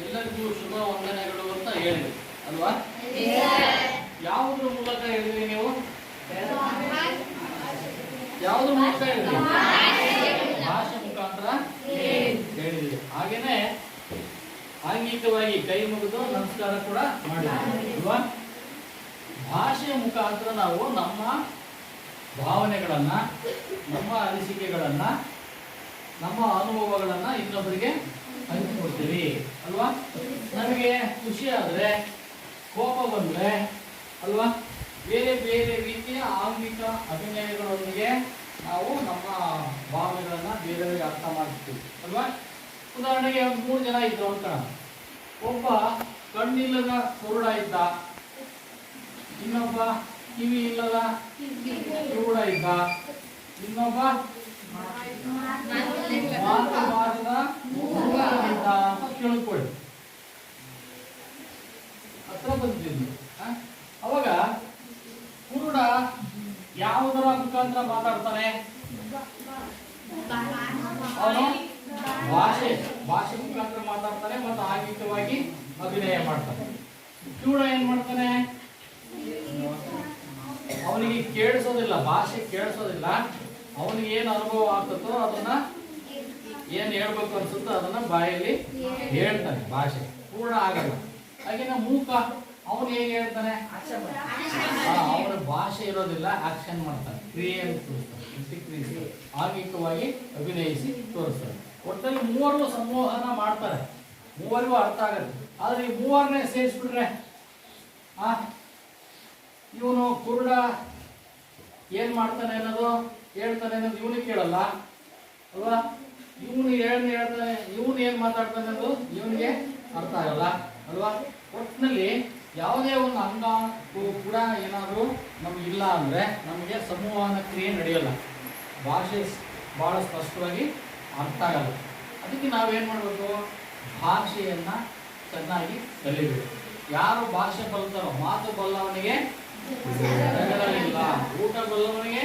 ಎಲ್ಲರಿಗೂ ಶುಭ ವಂದನೆಗಳು ಅಂತ ಹೇಳಿದ್ವಿ ಅಲ್ವಾ? ಯಾವುದ್ರ ಮೂಲಕ ಹೇಳಿದ್ರಿ ನೀವು? ಯಾವುದ್ರ ಮೂಲಕ ಹೇಳಿದ್ರಿ? ಭಾಷೆ ಮುಖಾಂತರ ಹೇಳಿದ್ರಿ. ಹಾಗೇನೆ ಆಂಗಿಕವಾಗಿ ಕೈ ಮುಗಿದು ನಮಸ್ಕಾರ ಕೂಡ ಮಾಡಿದ್ವಿ ಅಲ್ವಾ? ಭಾಷೆಯ ಮುಖಾಂತರ ನಾವು ನಮ್ಮ ಭಾವನೆಗಳನ್ನ, ನಮ್ಮ ಅನಿಸಿಕೆಗಳನ್ನ, ನಮ್ಮ ಅನುಭವಗಳನ್ನ ಇನ್ನೊಬ್ಬರಿಗೆ ಹಂಚಿಕೊಡ್ತೀವಿ ಅಲ್ವಾ? ನಮಗೆ ಖುಷಿ ಆದ್ರೆ, ಕೋಪ ಬಂದ್ರೆ ಅಲ್ವಾ, ಬೇರೆ ಬೇರೆ ರೀತಿಯ ಆಂಗಿಕ ಅಭಿನಯಗಳೊಂದಿಗೆ ನಾವು ನಮ್ಮ ಭಾವನೆಗಳನ್ನ ಬೇರೆಯವರಿಗೆ ಅರ್ಥ ಮಾಡ್ತೀವಿ ಅಲ್ವಾ? ಉದಾಹರಣೆಗೆ 3 ಜನ ಇದ್ರು ಅಂತ, ಒಬ್ಬ ಕಣ್ಣಿಲ್ಲದ ಕುರುಡ ಇದ್ದ, ಇನ್ನೊಬ್ಬ ಕಿವಿ ಇಲ್ಲದ ಕಿವುಡ ಇದ್ದ, ಇನ್ನೊಬ್ಬ ಮಾತು ಬಾರದ ಮೂಗ ಇದ್ದ ಅಂತ ಕೇಳ್ಕೊಳ್ಳಿ. ಹತ್ರ ಬಂದಿದ್ದೀನಿ. ಅವಾಗ ಕುರುಡ ಯಾವುದರ ಮುಖಾಂತರ ಮಾತಾಡ್ತಾನೆ? ಅವನು ಭಾಷೆ ಮುಖಾಂತರ ಮಾತಾಡ್ತಾನೆ ಮತ್ತು ಆಂಗಿಕವಾಗಿ ಅಭಿನಯ ಮಾಡ್ತಾನೆ. ಕಿವುಡ ಏನ್ ಮಾಡ್ತಾನೆ? ಅವನಿಗೆ ಕೇಳಿಸೋದಿಲ್ಲ, ಭಾಷೆ ಕೇಳಿಸೋದಿಲ್ಲ. ಅವನಿಗೆ ಏನು ಅನುಭವ ಆಗ್ತದೋ ಅದನ್ನ ಏನ್ ಹೇಳ್ಬೇಕು ಅನ್ಸುತ್ತೋ ಅದನ್ನ ಬಾಯಲ್ಲಿ ಹೇಳ್ತಾನೆ, ಭಾಷೆ ಪೂರ್ಣ ಆಗಲ್ಲ. ಹಾಗೇನ ಮೂಕ ಅವನು ಹೇಗೆ ಹೇಳ್ತಾನೆ? ಅವನ ಭಾಷೆ ಇರೋದಿಲ್ಲ, ಆಕ್ಷನ್ ಮಾಡ್ತಾನೆ, ಕ್ರಿಯೆ ತೋರಿಸ್ತಾನೆ, ಆಂಗಿಕವಾಗಿ ಅಭಿನಯಿಸಿ ತೋರಿಸ್ತಾನೆ. ಒಟ್ಟಲ್ಲಿ ಮೂವರು ಸಂಮೋಹನ ಮಾಡ್ತಾರೆ, ಮೂವರಿಗೂ ಅರ್ಥ ಆಗತ್ತೆ. ಆದ್ರೆ ಈ ಮೂವರನ್ನೇ ಸೇರಿಸ್ಬಿಟ್ರೆ ಇವನು ಕುರುಡ ಏನ್ ಮಾಡ್ತಾನೆ ಅನ್ನೋದು ಹೇಳ್ತಾನೆ ಅನ್ನೋದು ಇವನಿಗೆ ಕೇಳಲ್ಲ ಅಲ್ವಾ? ಇವನು ಹೇಳ್ತಾನೆ, ಇವನು ಏನ್ ಮಾತಾಡ್ತಾನೆ ಅನ್ನೋದು ಇವನಿಗೆ ಅರ್ಥ ಆಗಲ್ಲ ಅಲ್ವಾ? ಒಟ್ಟಿನಲ್ಲಿ ಯಾವುದೇ ಒಂದು ಅಂಗ ಕೂಡ ಏನಾದರೂ ನಮ್ಗೆ ಇಲ್ಲ ಅಂದ್ರೆ ನಮಗೆ ಸಂವಹನ ಕ್ರಿಯೆ ನಡೆಯಲ್ಲ, ಭಾಷೆ ಬಹಳ ಸ್ಪಷ್ಟವಾಗಿ ಅರ್ಥ ಆಗಲ್ಲ. ಅದಕ್ಕೆ ನಾವೇನ್ ಮಾಡ್ಬೇಕು? ಭಾಷೆಯನ್ನ ಚೆನ್ನಾಗಿ ಕಲಿಬೇಕು. ಯಾರು ಭಾಷೆ ಬಲ್ತಾರೋ, ಮಾತು ಬಲ್ಲವನಿಗೆ ಜಗಳವಿಲ್ಲ, ಊಟ ಬಲ್ಲವನಿಗೆ.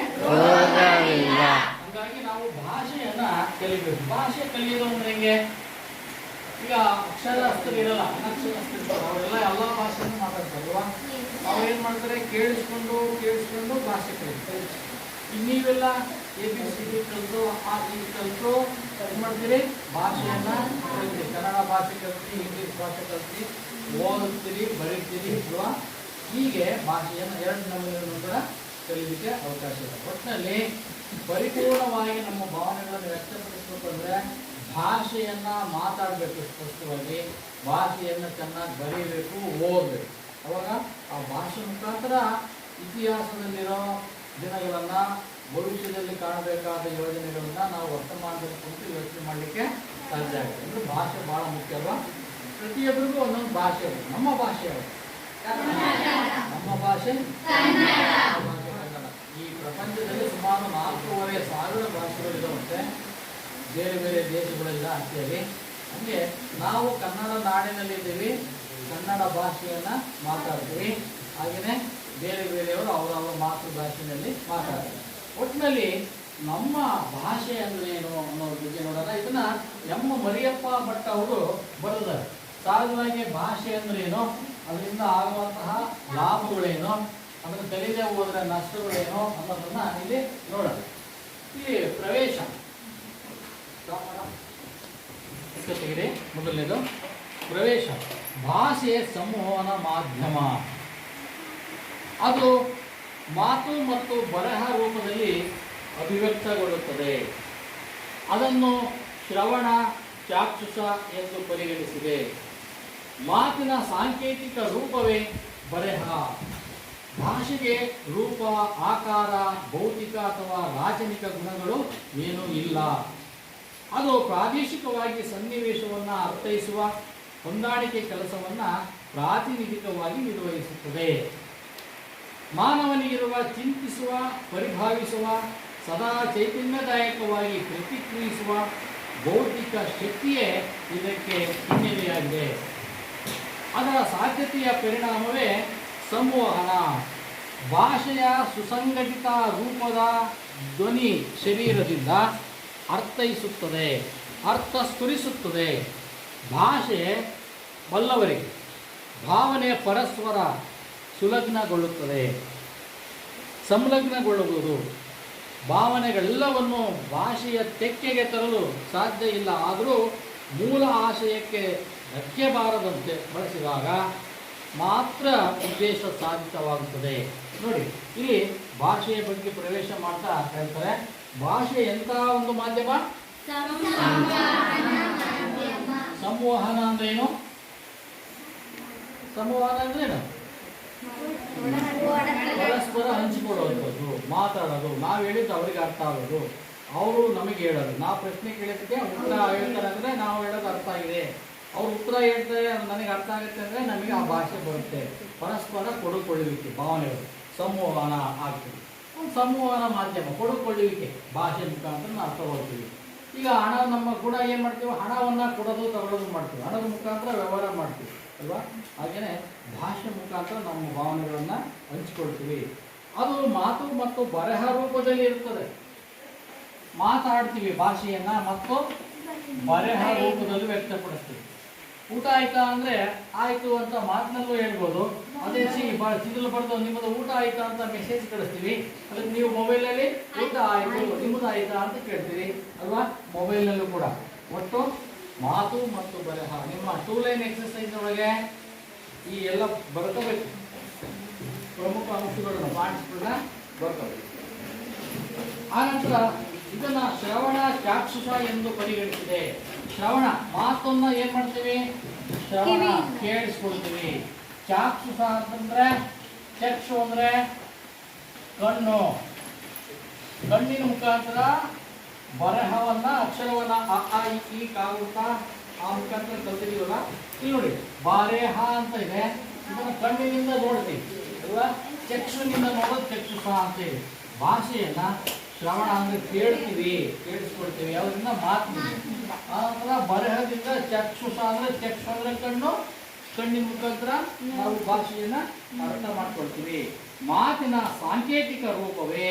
ಹಾಗಾಗಿ ನಾವು ಭಾಷೆಯನ್ನ ಕಲಿಬೇಕು. ಭಾಷೆ ಕಲಿಯೋದು ಅಂದ್ರೆ ಹೆಂಗೆ? ಈಗ ಅಕ್ಷರಸ್ಥರಿರಲ್ಲ, ಅನಕ್ಷರಸ್ಥರಿರ್ತಾರೆ, ಅವರೆಲ್ಲ ಎಲ್ಲ ಭಾಷೆಯನ್ನು ಮಾತಾಡ್ತಾರಲ್ವಾ? ಅವ್ರು ಏನ್ ಮಾಡ್ತಾರೆ? ಕೇಳಿಸ್ಕೊಂಡು ಭಾಷೆ ಕಲಿತಾರೆ. ನೀವೆಲ್ಲ ABCD ಕಲಿತು, ಆ ಈ ಕಲಿತು ಏನ್ ಮಾಡ್ತೀರಿ? ಭಾಷೆಯನ್ನ ಕಲಿತೀರಿ. ಕನ್ನಡ ಭಾಷೆ ಕಲಿತೀರಿ, ಇಂಗ್ಲಿಷ್ ಭಾಷೆ ಕಲಿತೀರಿ, ಓದುತ್ತೀರಿ, ಬರೀತೀರಿ ಅಲ್ವಾ? ಹೀಗೆ ಭಾಷೆಯನ್ನು 2 ನಮೂನೆಗಳನ್ನು ಕೂಡ ಕಲಿಲಿಕ್ಕೆ ಅವಕಾಶ ಇದೆ. ಒಟ್ಟಿನಲ್ಲಿ ಪರಿಪೂರ್ಣವಾಗಿ ನಮ್ಮ ಭಾವನೆಗಳನ್ನು ವ್ಯಕ್ತಪಡಿಸಬೇಕು ಅಂದ್ರೆ ಭಾಷೆಯನ್ನ ಮಾತಾಡಬೇಕು ಸ್ಪಷ್ಟವಾಗಿ, ಭಾಷೆಯನ್ನು ಚೆನ್ನಾಗಿ ಬರೀಬೇಕು, ಓದಬೇಕು. ಅವಾಗ ಆ ಭಾಷೆ ಮುಖಾಂತರ ಇತಿಹಾಸದಲ್ಲಿರೋ ದಿನಗಳನ್ನ, ಭವಿಷ್ಯದಲ್ಲಿ ಕಾಣಬೇಕಾದ ಯೋಜನೆಗಳನ್ನ ನಾವು ವರ್ತಮಾನದಲ್ಲಿ ಕುರಿತು ಯೋಚನೆ ಮಾಡಲಿಕ್ಕೆ ಸಾಧ್ಯ ಆಗುತ್ತೆ. ಅಂದ್ರೆ ಭಾಷೆ ಬಹಳ ಮುಖ್ಯ ಅಲ್ವಾ? ಪ್ರತಿಯೊಬ್ಬರಿಗೂ ಒಂದೊಂದು ಭಾಷೆ ಇದೆ. ನಮ್ಮ ಭಾಷೆ ಯಾವುದು? ನಮ್ಮ ಭಾಷೆ ಕನ್ನಡ. ಈ ಪ್ರಪಂಚದಲ್ಲಿ ಸುಮಾರು 4,500 ಭಾಷೆಗಳಿರುವಂತೆ ಬೇರೆ ಬೇರೆ ದೇಶಗಳೆಲ್ಲ ಆಗ್ತೀವಿ. ಹಂಗೆ ನಾವು ಕನ್ನಡ ನಾಡಿನಲ್ಲಿದ್ದೀವಿ, ಕನ್ನಡ ಭಾಷೆಯನ್ನ ಮಾತಾಡ್ತೀವಿ. ಹಾಗೆಯೇ ಬೇರೆ ಬೇರೆಯವರು ಅವರವರ ಮಾತೃಭಾಷೆಯಲ್ಲಿ ಮಾತಾಡ್ತಾರೆ. ಒಟ್ಟಿನಲ್ಲಿ ನಮ್ಮ ಭಾಷೆ ಅಂದ್ರೆ ಏನು ಅನ್ನೋದ್ರ ಬಗ್ಗೆ ನೋಡೋಣ. ಇದನ್ನ ಎಂ ಮರಿಯಪ್ಪ ಭಟ್ ಅವರು ಬರೆದಾರೆ. ಸಹಜವಾಗಿ ಭಾಷೆ ಅಂದ್ರೆ ಏನು, ಅದರಿಂದ ಆಗುವಂತಹ ಲಾಭಗಳೇನು, ಅದನ್ನು ಕಲಿಯದೆ ಹೋದ್ರೆ ನಷ್ಟಗಳೇನು ಅನ್ನೋದನ್ನ ಇಲ್ಲಿ ನೋಡೋಣ. ಇಲ್ಲಿ ಪ್ರವೇಶ ತೆಗೆದು ಮೊದಲನೇದು ಪ್ರವೇಶ. ಭಾಷೆ ಸಂವಹನ ಮಾಧ್ಯಮ. ಅದು ಮಾತು ಮತ್ತು ಬರಹ ರೂಪದಲ್ಲಿ ಅಭಿವ್ಯಕ್ತಗೊಳ್ಳುತ್ತದೆ. ಅದನ್ನು ಶ್ರವಣ ಚಾಕ್ಷುಷ ಎಂದು ಪರಿಗಣಿಸಿದೆ. ಮಾತಿನ ಸಾಂಕೇತಿಕ ರೂಪವೇ ಬರೆಹ. ಭಾಷೆಗೆ ರೂಪ, ಆಕಾರ, ಭೌತಿಕ ಅಥವಾ ರಾಚನಿಕ ಗುಣಗಳು ಏನೂ ಇಲ್ಲ. ಅದು ಪ್ರಾದೇಶಿಕವಾಗಿ ಸನ್ನಿವೇಶವನ್ನು ಅರ್ಥೈಸುವ ಹೊಂದಾಣಿಕೆ ಕೆಲಸವನ್ನು ಪ್ರಾತಿನಿಧಿಕವಾಗಿ ನಿರ್ವಹಿಸುತ್ತದೆ. ಮಾನವನಿಗಿರುವ ಚಿಂತಿಸುವ, ಪರಿಭಾವಿಸುವ, ಸದಾ ಚೈತನ್ಯದಾಯಕವಾಗಿ ಪ್ರತಿಕ್ರಿಯಿಸುವ ಬೌದ್ಧಿಕ ಶಕ್ತಿಯೇ ಇದಕ್ಕೆ ಹಿನ್ನೆಲೆಯಾಗಿದೆ. ಅದರ ಸಾಧ್ಯತೆಯ ಪರಿಣಾಮವೇ ಸಂವಹನ. ಭಾಷೆಯ ಸುಸಂಘಟಿತ ರೂಪದ ಧ್ವನಿ ಶರೀರದಿಂದ ಅರ್ಥೈಸುತ್ತದೆ, ಅರ್ಥ ಸ್ಫುರಿಸುತ್ತದೆ. ಭಾಷೆ ಬಲ್ಲವರಿಗೆ ಭಾವನೆ ಪರಸ್ಪರ ಸುಲಗ್ನಗೊಳ್ಳುತ್ತದೆ, ಸಂಲಗ್ನಗೊಳ್ಳುವುದು. ಭಾವನೆಗಳೆಲ್ಲವನ್ನು ಭಾಷೆಯ ತೆಕ್ಕೆಗೆ ತರಲು ಸಾಧ್ಯ ಇಲ್ಲ. ಆದರೂ ಮೂಲ ಆಶಯಕ್ಕೆ ಧಕ್ಕೆ ಬಾರದಂತೆ ಬಳಸಿದಾಗ ಮಾತ್ರ ಉದ್ದೇಶ ಸಾಧಿತವಾಗುತ್ತದೆ. ನೋಡಿ, ಇಲ್ಲಿ ಭಾಷೆಯ ಬಗ್ಗೆ ಪ್ರವೇಶ ಮಾಡ್ತಾ ಹೇಳ್ತಾರೆ, ಭಾಷೆ ಎಂಥ ಒಂದು ಮಾಧ್ಯಮ? ಸಂವಹನ ಅಂದ್ರೇನು? ಸಂವಹನ ಅಂದ್ರೇನು? ಪರಸ್ಪರ ಹಂಚಿಕೊಳ್ಳುವಂಥದ್ದು, ಮಾತಾಡೋದು, ನಾವು ಹೇಳಿದ್ದು ಅವರಿಗೆ ಅರ್ಥ ಆಗೋದು, ಅವರು ನಮಗೆ ಹೇಳೋದು. ನಾವು ಪ್ರಶ್ನೆ ಕೇಳಿದ್ದಕ್ಕೆ ಉತ್ತರ ಹೇಳ್ತಾರೆ ಅಂದರೆ ನಾವು ಹೇಳೋದು ಅರ್ಥ ಆಗಿದೆ, ಅವ್ರು ಉತ್ತರ ಹೇಳ್ತಾರೆ ನನಗೆ ಅರ್ಥ ಆಗುತ್ತೆ ಅಂದರೆ ನಮಗೆ ಆ ಭಾಷೆ ಬರುತ್ತೆ. ಪರಸ್ಪರ ಕೊಡುಕೊಳ್ಳುವಿಕೆ, ಭಾವನೆಗಳು ಸಂವಹನ ಆಗ್ತದೆ. ಸಂವಹನ ಮಾಧ್ಯಮ ಕೊಡುಕೊಳ್ಳುವಿಕೆ, ಭಾಷೆ ಮುಖಾಂತರ ನಾವು ತಗೊಳ್ತೀವಿ. ಈಗ ಹಣ ನಮ್ಮ ಕೂಡ ಏನು ಮಾಡ್ತೀವಿ? ಹಣವನ್ನು ಕೊಡೋದು ತಗೊಳ್ಳೋದು ಮಾಡ್ತೀವಿ, ಹಣದ ಮುಖಾಂತರ ವ್ಯವಹಾರ ಮಾಡ್ತೀವಿ ಅಲ್ವಾ? ಹಾಗೆಯೇ ಭಾಷೆ ಮುಖಾಂತರ ನಮ್ಮ ಭಾವನೆಗಳನ್ನು ಹಂಚಿಕೊಳ್ತೀವಿ. ಅದು ಮಾತು ಮತ್ತು ಬರಹ ರೂಪದಲ್ಲಿ ಇರ್ತದೆ. ಮಾತಾಡ್ತೀವಿ ಭಾಷೆಯನ್ನು ಮತ್ತು ಬರಹ ರೂಪದಲ್ಲಿ ವ್ಯಕ್ತಪಡಿಸ್ತೀವಿ. ಊಟ ಆಯ್ತಾ ಅಂದರೆ ಆಯಿತು ಅಂತ ಮಾತಿನಲ್ಲೂ ಹೇಳ್ಬೋದು. ಅದೇ ಚಿತ್ರದಲ್ಲಿ ಬರೆದು ನಿಮ್ಮದು ಊಟ ಆಯ್ತಾ ಅಂತ ಮೆಸೇಜ್ ಕಳಿಸ್ತೀವಿ. ಅದಕ್ಕೆ ನೀವು ಮೊಬೈಲಲ್ಲಿ ಊಟ ಆಯಿತು ನಿಮ್ಮದು ಆಯ್ತಾ ಅಂತ ಕೇಳ್ತೀರಿ ಅಲ್ವಾ? ಮೊಬೈಲ್ನಲ್ಲೂ ಕೂಡ ಒಟ್ಟು ಮಾತು ಮತ್ತು ಬರಹ ನಿಮ್ಮ 2 ಲೈನ್ ಎಕ್ಸರ್ಸೈಸ್ ಒಳಗೆ ಈ ಎಲ್ಲ ಬರ್ಕೋಬೇಕು. ಪ್ರಮುಖ ಅಂಶಗಳನ್ನ ಪಾಯಿಂಟ್ಸ್ಗಳನ್ನ ಬರ್ಕೋಬೇಕು. ಆನಂತರ ಇದನ್ನ ಶ್ರವಣ ಚಾಕ್ಷುಷ ಎಂದು ಪರಿಗಣಿಸಿದೆ. ಶ್ರವಣ ಮಾತನ್ನ ಏನ್ ಮಾಡ್ತೀವಿ? ಶ್ರವಣ ಕೇಳಿಸ್ಕೊಳ್ತೀವಿ. ಚಾಕ್ಷುಷ ಅಂತಂದ್ರೆ ಚಕ್ಷು ಅಂದ್ರೆ ಕಣ್ಣು, ಕಣ್ಣಿನ ಮುಖಾಂತರ ಬರಹವನ್ನ ಅಕ್ಷರವನ್ನ ಅ ಆ ಇ ಈ ಕಾಗುತ್ತ ಆ ಮುಖಾಂತರ ಕಲ್ತಿದೀವಲ್ಲ. ಇಲ್ಲಿ ನೋಡಿ ಬಾರೇಹ ಅಂತ ಇದೆ, ಇದನ್ನ ಕಣ್ಣಿನಿಂದ ನೋಡ್ತೀವಿ ಅಲ್ವಾ? ಚಕ್ಷುನಿಂದ ನೋಡೋದು ಚಕ್ಷುಷ ಅಂತ ಇದೆ. ಭಾಷೆಯನ್ನ ಶ್ರವಣ ಅಂದ್ರೆ ಕೇಳ್ತೀವಿ, ಕೇಳಿಸ್ಕೊಳ್ತೀವಿ, ಅವರಿಂದ ಮಾತಿದೆ. ಆನಂತರ ಬರಹದಿಂದ ಚಕ್ಷುಷ ಅಂದ್ರೆ ಚಕ್ಷು ಅಂದ್ರೆ ಕಣ್ಣು, ಕಣ್ಣಿನ ಮುಖಾಂತರ ನಾವು ಭಾಷೆಯನ್ನ ಅರ್ಥ ಮಾಡ್ಕೊಳ್ತೀವಿ. ಮಾತಿನ ಸಾಂಕೇತಿಕ ರೂಪವೇ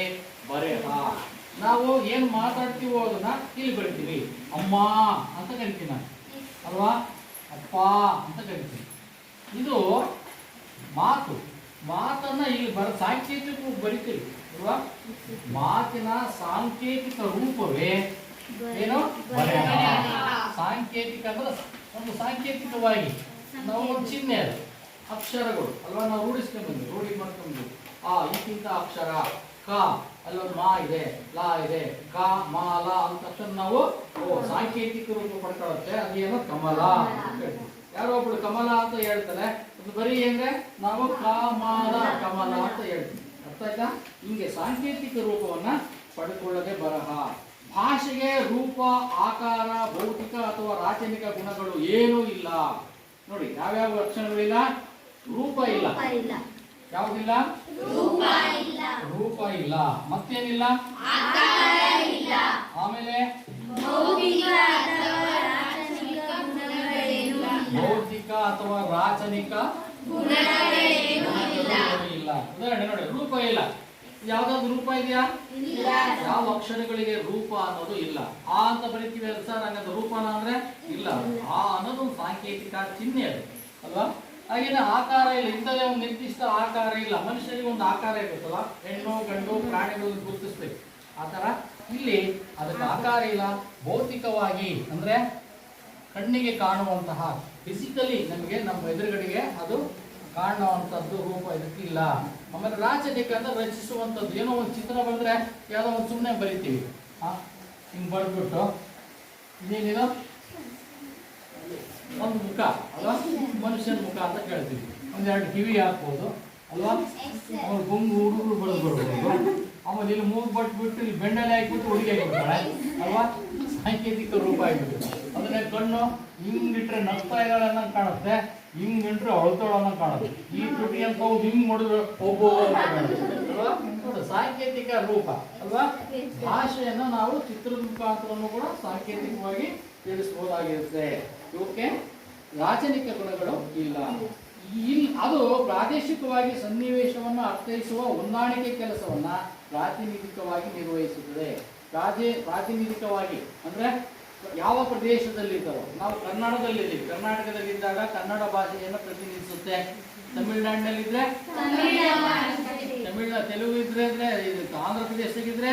ಬರೆಹ. ನಾವು ಏನು ಮಾತಾಡ್ತೀವೋ ಅದನ್ನ ಇಲ್ಲಿ ಬರಿತೀವಿ. ಅಮ್ಮ ಅಂತ ಕರಿತೀವಿ ನಾನು ಅಲ್ವಾ? ಅಪ್ಪ ಅಂತ ಕರಿತೀವಿ. ಇದು ಮಾತು. ಮಾತನ್ನ ಇಲ್ಲಿ ಸಾಂಕೇತಿಕ ಬರಿತೀವಿ ಅಲ್ವಾ? ಮಾತಿನ ಸಾಂಕೇತಿಕ ರೂಪವೇ ಏನು? ಬರೆಹ. ಸಾಂಕೇತಿಕ ಅಂದ್ರೆ ಒಂದು ಸಾಂಕೇತಿಕವಾಗಿ ನಾವು ಒಂದು ಚಿಹ್ನೆ ಅದು ಅಕ್ಷರಗಳು ಅಲ್ವಾ? ನಾವು ರೂಢಿ ಮಾಡ್ಕೊಂಡು ಆ ಇಂತಿಂತ ಅಕ್ಷರ ಕ ಅಲ್ಲೊಂದು ಮಾ ಇದೆ, ಲಾ ಇದೆ, ಕ ಮಾ ಲಾ ಅಂತ ತಕ್ಷಣ ನಾವು ಸಾಂಕೇತಿಕ ರೂಪ ಪಡ್ಕೊಳ್ಳುತ್ತೆ. ಅದೇನೋ ಕಮಲ ಅಂತ ಹೇಳ್ತೀವಿ. ಯಾರೋ ಒಬ್ಳು ಕಮಲ ಅಂತ ಹೇಳ್ತಾರೆ, ಅದು ಬರೀ ಅಂದ್ರೆ ನಾವು ಕಾಮಲ ಕಮಲ ಅಂತ ಹೇಳ್ತೀವಿ. ಅರ್ಥ ಆಯ್ತಾ? ಹಿಂಗೆ ಸಾಂಕೇತಿಕ ರೂಪವನ್ನ ಪಡ್ಕೊಳ್ಳದೆ ಬರಹ. ಭಾಷೆಗೆ ರೂಪ, ಆಕಾರ, ಭೌತಿಕ ಅಥವಾ ರಾಚನಿಕ ಗುಣಗಳು ಏನೂ ಇಲ್ಲ. ನೋಡಿ, ಯಾವ್ಯಾವ ಲಕ್ಷಣಗಳಿಲ್ಲ? ರೂಪ ಇಲ್ಲ. ಯಾವುದಿಲ್ಲ? ರೂಪ ಇಲ್ಲ. ಮತ್ತೇನಿಲ್ಲ? ಆಮೇಲೆ ಭೌತಿಕ ಅಥವಾ ರಾಚನಿಕ ಇಲ್ಲ. ಉದಾಹರಣೆ ನೋಡಿ, ರೂಪ ಇಲ್ಲ. ಯಾವ್ದಾದ್ರು ರೂಪ ಇದೆಯಾ? ಯಾವ ಅಕ್ಷರಗಳಿಗೆ ರೂಪ ಅನ್ನೋದು ಇಲ್ಲ. ಆ ಅಂತ ಬರೀತೀವಿ ಅದು ಸರ್, ಹಂಗಂತ ರೂಪನ ಅಂದ್ರೆ ಇಲ್ಲ. ಆ ಅನ್ನೋದು ಒಂದು ಸಾಂಕೇತಿಕ ಚಿಹ್ನೆ ಅದು ಅಲ್ವಾ? ಹಾಗೇನೆ ಆಕಾರ ಇಲ್ಲ. ಇಂಥದೇ ಒಂದು ನಿರ್ದಿಷ್ಟ ಆಕಾರ ಇಲ್ಲ. ಮನುಷ್ಯರಿಗೆ ಒಂದು ಆಕಾರ ಇರುತ್ತಲ್ಲ, ಹೆಣ್ಣು ಗಂಡು ಪ್ರಾಣಿಗಳನ್ನು ಗುರುತಿಸ್ಬೇಕು. ಆ ಥರ ಇಲ್ಲಿ ಅದಕ್ಕೆ ಆಕಾರ ಇಲ್ಲ. ಭೌತಿಕವಾಗಿ ಅಂದ್ರೆ ಕಣ್ಣಿಗೆ ಕಾಣುವಂತಹ ಫಿಸಿಕಲಿ ನಮಗೆ ನಮ್ಮ ಎದುರುಗಡೆಗೆ ಅದು ಕಾಣುವಂಥದ್ದು ರೂಪ ಇದಕ್ಕೆ ಇಲ್ಲ. ಆಮೇಲೆ ರಾಚನಿಕ ಅಂದ್ರೆ ರಚಿಸುವಂಥದ್ದು. ಏನೋ ಒಂದು ಚಿತ್ರ ಬಂದ್ರೆ ಯಾವುದೋ ಒಂದು ಸುಮ್ಮನೆ ಬರಿತೀವಿ, ಹಿಂಗೆ ಬರೆದ್ಬಿಟ್ಟು ಇನ್ನೇನಿದು ಒಂದು ಮುಖ ಅಲ್ವಾ? ಮನುಷ್ಯನ ಮುಖ ಅಂತ ಕೇಳ್ತೀವಿ. ಒಂದೆರಡು ಕಿವಿ ಹಾಕ್ಬೋದು ಅಲ್ವಾ? ಅವ್ರು ಗುಂಗು ಹುಡುಗರು ಬರ್ಬೋದು. ಆಮೇಲೆ ಇಲ್ಲಿ ಮೂಗು ಬಟ್ಬಿಟ್ಟು ಇಲ್ಲಿ ಬೆಂಡಲ್ಲಿ ಹಾಕ್ಬಿಟ್ಟು ಹುಡುಗಿ ಆಗಿಬಿಡ್ತಾಳೆ ಅಲ್ವಾ? ಸಾಂಕೇತಿಕ ರೂಪ ಆಗಿಬಿಟ್ಟು. ಅದನ್ನೇ ಕಣ್ಣು ಹಿಂಗಿಟ್ರೆ ನಗ್ತಾ ಇದ್ದಾಳೆ ಅನ್ನಂಗೆ ಕಾಣುತ್ತೆ, ಹಿಂಗಿಟ್ರೆ ಅಳ್ತಾಳ ಅನ್ನಂಗೆ ಕಾಣುತ್ತೆ. ಈ ತುಟಿ ಅಂತ ಹೋಗಿ ಹಿಂಗ್ ಮಾಡಿದ್ರೆ ಒಬ್ಬ ಅಲ್ವಾ? ಸಾಂಕೇತಿಕ ರೂಪ ಅಲ್ವಾ? ಭಾಷೆಯನ್ನು ನಾವು ಚಿತ್ರದ ಮುಖಾಂತರನು ಕೂಡ ಸಾಂಕೇತಿಕವಾಗಿ ತಿಳಿಸಬಹುದಾಗಿರುತ್ತೆ. ಇವಕ್ಕೆ ರಾಚನಿಕ ಗುಣಗಳು ಇಲ್ಲ. ಅದು ಪ್ರಾದೇಶಿಕವಾಗಿ ಸನ್ನಿವೇಶವನ್ನು ಅರ್ಥೈಸುವ ಹೊಂದಾಣಿಕೆ ಕೆಲಸವನ್ನ ಪ್ರಾತಿನಿಧಿಕವಾಗಿ ನಿರ್ವಹಿಸುತ್ತದೆ. ಪ್ರಾತಿನಿಧಿಕವಾಗಿ ಅಂದ್ರೆ ಯಾವ ಪ್ರದೇಶದಲ್ಲಿದ್ದಾರೋ, ನಾವು ಕರ್ನಾಟಕದಲ್ಲಿದ್ದೀವಿ, ಕರ್ನಾಟಕದಲ್ಲಿದ್ದಾಗ ಕನ್ನಡ ಭಾಷೆಯನ್ನು ಪ್ರತಿನಿಧಿಸುತ್ತೆ. ತಮಿಳುನಾಡಿನಲ್ಲಿದ್ರೆ ತೆಲುಗು ಇದ್ರೆ ಆಂಧ್ರ ಪ್ರದೇಶದಾಗಿದ್ರೆ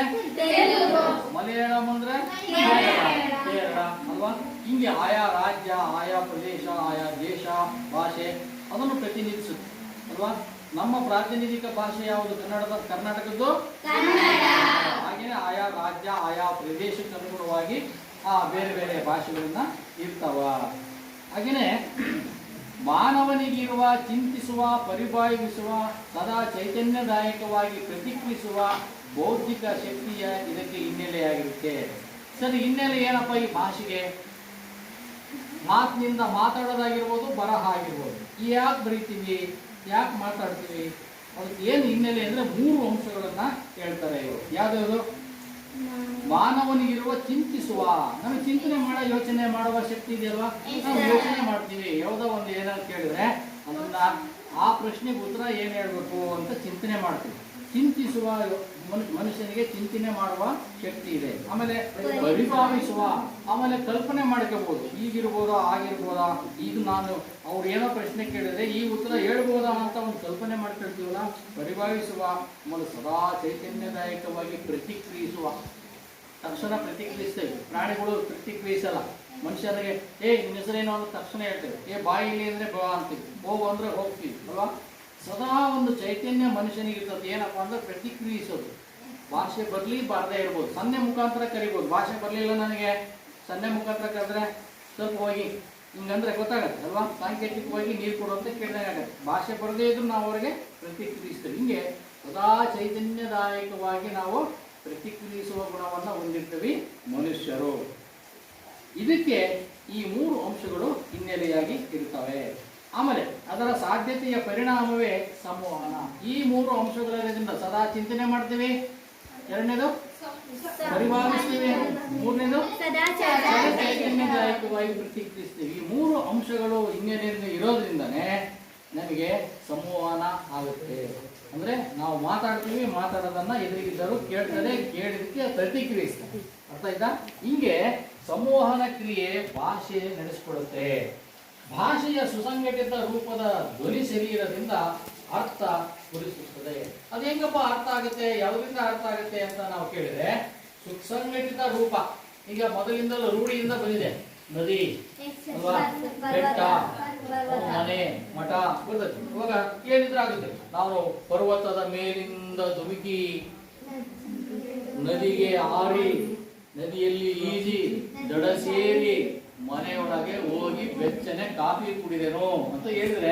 ಮಲಯಾಳಂ ಅಂದ್ರೆ ಕೇರಳ ಅಲ್ವಾ. ಹಿಂಗೆ ಆಯಾ ರಾಜ್ಯ, ಆಯಾ ಪ್ರದೇಶ, ಆಯಾ ದೇಶ, ಭಾಷೆ ಅದನ್ನು ಪ್ರತಿನಿಧಿಸುತ್ತೆ ಅಲ್ವಾ. ನಮ್ಮ ಪ್ರಾತಿನಿಧಿಕ ಭಾಷೆ ಯಾವುದು? ಕರ್ನಾಟಕದ್ದು. ಹಾಗೆಯೇ ಆಯಾ ರಾಜ್ಯ, ಆಯಾ ಪ್ರದೇಶಕ್ಕೆ ಅನುಗುಣವಾಗಿ ಬೇರೆ ಬೇರೆ ಭಾಷೆಗಳನ್ನ ಇರ್ತಾವ. ಹಾಗೆಯೇ ಮಾನವನಿಗಿರುವ ಚಿಂತಿಸುವ, ಪರಿಭಾವಿಸುವ, ಸದಾ ಚೈತನ್ಯದಾಯಕವಾಗಿ ಪ್ರತಿಕ್ರಿಯಿಸುವ ಬೌದ್ಧಿಕ ಶಕ್ತಿಯ ಇದಕ್ಕೆ ಹಿನ್ನೆಲೆಯಾಗಿರುತ್ತೆ. ಸರಿ, ಹಿನ್ನೆಲೆ ಏನಪ್ಪ ಈ ಭಾಷೆಗೆ? ಮಾತಿನಿಂದ ಮಾತಾಡೋದಾಗಿರ್ಬೋದು, ಬರಹ ಆಗಿರ್ಬೋದು. ಯಾಕೆ ಬರೀತೀವಿ, ಯಾಕೆ ಮಾತಾಡ್ತೀವಿ, ಅದಕ್ಕೆ ಏನು ಹಿನ್ನೆಲೆ ಅಂದ್ರೆ 3 ಅಂಶಗಳನ್ನ ಹೇಳ್ತಾರೆ ಇವರು. ಯಾವ್ದು? ಮಾನವನಿಗಿರುವ ಚಿಂತಿಸುವ, ನಮಗೆ ಚಿಂತನೆ ಮಾಡೋ, ಯೋಚನೆ ಮಾಡುವ ಶಕ್ತಿ ಇದೆಯಲ್ವಾ. ನಾವು ಯೋಚನೆ ಮಾಡ್ತೀವಿ, ಯಾವುದೋ ಒಂದು ಏನಾದ್ರು ಕೇಳಿದ್ರೆ ಅದನ್ನ ಆ ಪ್ರಶ್ನೆಗೆ ಉತ್ತರ ಏನ್ ಹೇಳ್ಬೇಕು ಅಂತ ಚಿಂತನೆ ಮಾಡ್ತೀವಿ. ಚಿಂತಿಸುವ ಮನುಷ್ಯನಿಗೆ ಚಿಂತನೆ ಮಾಡುವ ಶಕ್ತಿ ಇದೆ. ಆಮೇಲೆ ಪರಿಭಾವಿಸುವ, ಆಮೇಲೆ ಕಲ್ಪನೆ ಮಾಡ್ಕೋಬಹುದು, ಈಗಿರ್ಬೋದಾ ಆಗಿರ್ಬೋದಾ, ಈಗ ನಾನು ಅವ್ರು ಏನೋ ಪ್ರಶ್ನೆ ಕೇಳಿದ್ರೆ ಈ ಉತ್ತರ ಹೇಳ್ಬೋದಾ ಅಂತ ಒಂದು ಕಲ್ಪನೆ ಮಾಡ್ಕೊಳ್ತೀವಲ್ಲ. ಪರಿಭಾವಿಸುವ, ಆಮೇಲೆ ಸದಾ ಚೈತನ್ಯದಾಯಕವಾಗಿ ಪ್ರತಿಕ್ರಿಯಿಸುವ, ತಕ್ಷಣ ಪ್ರತಿಕ್ರಿಯಿಸ್ತೇವೆ. ಪ್ರಾಣಿಗಳು ಪ್ರತಿಕ್ರಿಯಿಸಲ್ಲ. ಮನುಷ್ಯನಿಗೆ ನಿನ್ನ ಹೆಸರೇನೋ ಅಂತ ತಕ್ಷಣ ಹೇಳ್ತೇವೆ. ಬಾಯಿಲಿ ಅಂದ್ರೆ ಬಾ ಅಂತೀವಿ, ಹೋಗು ಅಂದ್ರೆ ಹೋಗ್ತೀವಿ ಅಲ್ವಾ. ಸದಾ ಒಂದು ಚೈತನ್ಯ ಮನುಷ್ಯನಿಗೆ ಇರ್ತದೆ. ಏನಪ್ಪಾ ಅಂದ್ರೆ ಪ್ರತಿಕ್ರಿಯಿಸೋದು. ಭಾಷೆ ಬರ್ಲಿ ಬಾರದೇ ಇರ್ಬೋದು, ಸನ್ನೆ ಮುಖಾಂತರ ಕರಿಬೋದು. ಭಾಷೆ ಬರ್ಲಿಲ್ಲ ನನಗೆ, ಸನ್ನೆ ಮುಖಾಂತರ ಕರೆದ್ರೆ ಸ್ವಲ್ಪ ಹೋಗಿ ಹಿಂಗಂದ್ರೆ ಗೊತ್ತಾಗತ್ತೆ ಅಲ್ವಾ. ಸಾಂಕೇತಿಕವಾಗಿ ನೀರು ಕೊಡುವಂತ ಕೇಳಿದಾಗ ಆಗತ್ತೆ. ಭಾಷೆ ಬರದೇ ಇದ್ರು ನಾವು ಅವರಿಗೆ ಪ್ರತಿಕ್ರಿಯಿಸ್ತೇವೆ. ಹಿಂಗೆ ಸದಾ ಚೈತನ್ಯದಾಯಕವಾಗಿ ನಾವು ಪ್ರತಿಕ್ರಿಯಿಸುವ ಗುಣವನ್ನು ಹೊಂದಿರ್ತೀವಿ ಮನುಷ್ಯರು. ಇದಕ್ಕೆ ಈ 3 ಅಂಶಗಳು ಹಿನ್ನೆಲೆಯಾಗಿ ಇರ್ತವೆ. ಆಮೇಲೆ ಅದರ ಸಾಧ್ಯತೆಯ ಪರಿಣಾಮವೇ ಸಂವಹನ. ಈ 3 ಅಂಶಗಳಿರೋದ್ರಿಂದ ಸದಾ ಚಿಂತನೆ ಮಾಡ್ತೀವಿ, ಎರಡನೇದು ಪರಿಭಾವಿಸ್ತೀವಿ, ಮೂರನೇದು ಚೈತನ್ಯದಾಯಕವಾಗಿ ಪ್ರತಿಕ್ರಿಯಿಸ್ತೀವಿ. ಈ 3 ಅಂಶಗಳು ಹಿನ್ನೆಲೆಯಿಂದ ಇರೋದ್ರಿಂದನೇ ನಮಗೆ ಸಂವಹನ ಆಗುತ್ತೆ. ಅಂದ್ರೆ ನಾವು ಮಾತಾಡ್ತೀವಿ, ಮಾತಾಡೋದನ್ನ ಎದುರಿಗಿದ್ದರು ಕೇಳ್ತಾರೆ, ಕೇಳಿದಕ್ಕೆ ಪ್ರತಿಕ್ರಿಯಿಸ್ತಾರೆ. ಅರ್ಥ ಆಯ್ತಾ? ಹಿಂಗೆ ಸಂವಹನ ಕ್ರಿಯೆ ಭಾಷೆ ನಡೆಸಿಕೊಡುತ್ತೆ. ಭಾಷೆಯ ಸುಸಂಘಟಿತ ರೂಪದ ಧ್ವನಿ ಶರೀರದಿಂದ ಅರ್ಥ ಸ್ಫುರಿಸುತ್ತದೆ. ಅದು ಹೆಂಗಪ್ಪ ಅರ್ಥ ಆಗುತ್ತೆ, ಯಾವುದರಿಂದ ಅರ್ಥ ಆಗುತ್ತೆ ಅಂತ ನಾವು ಕೇಳಿದ್ರೆ, ಸುಸಂಘಟಿತ ರೂಪ. ಈಗ ಮೊದಲಿಂದಲೂ ರೂಢಿಯಿಂದ ಬಂದಿದೆ. ನದಿ ಅಲ್ವಾ, ಬೆಟ್ಟ, ಮನೆ, ಮಠ ಬರ್ತದೆ. ಇವಾಗ ಕೇಳಿದ್ರೆ ಆಗುತ್ತೆ. ನಾವು ಪರ್ವತದ ಮೇಲಿಂದ ಧುಮುಕಿ ನದಿಗೆ ಹಾರಿ, ನದಿಯಲ್ಲಿ ಈಜಿ, ದಡ ಸೇರಿ ಮನೆಯೊಳಗೆ ಹೋಗಿ ಬೆಚ್ಚನೆ ಕಾಫಿ ಕುಡಿದೆನೋ ಅಂತ ಹೇಳಿದ್ರೆ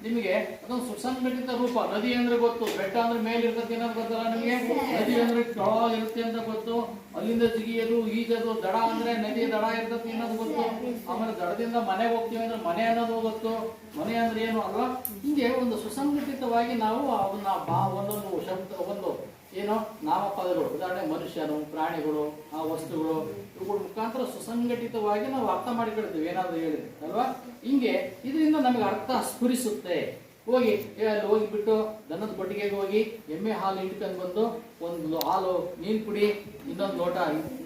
ನಿಮಗೆ ಅದೊಂದು ಸುಸಂಘಟಿತ ರೂಪ. ನದಿ ಅಂದ್ರೆ ಗೊತ್ತು, ಬೆಟ್ಟ ಅಂದ್ರೆ ಮೇಲೆ ಇರ್ತದೆ ಅನ್ನೋದು ಗೊತ್ತಲ್ಲ ನಿಮಗೆ. ನದಿ ಅಂದ್ರೆ ಕೆಳ ಇರುತ್ತೆ ಅಂತ ಗೊತ್ತು, ಅಲ್ಲಿಂದ ಜಿಗಿಯೋದು, ಈಜೋದು. ದಡ ಅಂದ್ರೆ ನದಿ ದಡ ಇರ್ತದೆ ಅನ್ನೋದು ಗೊತ್ತು. ಆಮೇಲೆ ದಡದಿಂದ ಮನೆಗೆ ಹೋಗ್ತೀವಿ ಅಂದ್ರೆ ಮನೆ ಅನ್ನೋದು ಗೊತ್ತು. ಮನೆ ಅಂದ್ರೆ ಏನು ಅಲ್ವಾ. ಹಿಂಗೆ ಒಂದು ಸುಸಂಘಟಿತವಾಗಿ ನಾವು ಅದನ್ನ ಒಂದೊಂದು ಶಬ್ದ, ಒಂದು ಏನೋ ನಾಮಪದಗಳು, ಉದಾಹರಣೆ ಮನುಷ್ಯನು, ಪ್ರಾಣಿಗಳು, ಆ ವಸ್ತುಗಳು, ಇವುಗಳ ಮುಖಾಂತರ ಸುಸಂಘಟಿತವಾಗಿ ನಾವು ಅರ್ಥ ಮಾಡಿಕೊಳ್ತೀವಿ ಏನಾದ್ರು ಹೇಳಿದ್ರೆ ಅಲ್ವಾ. ಹಿಂಗೆ ಇದರಿಂದ ನಮಗೆ ಅರ್ಥ ಸ್ಫುರಿಸುತ್ತೆ. ಹೋಗಿ ಅಲ್ಲಿ ಹೋಗಿಬಿಟ್ಟು ದನದ ಕೊಟ್ಟಿಗೆಗೆ ಹೋಗಿ ಎಮ್ಮೆ ಹಾಲು ಇಟ್ಕೊಂಡು ಬಂದು ಒಂದು ಹಾಲು ನೀರು ಕುಡಿ, ಇನ್ನೊಂದು ಲೋಟ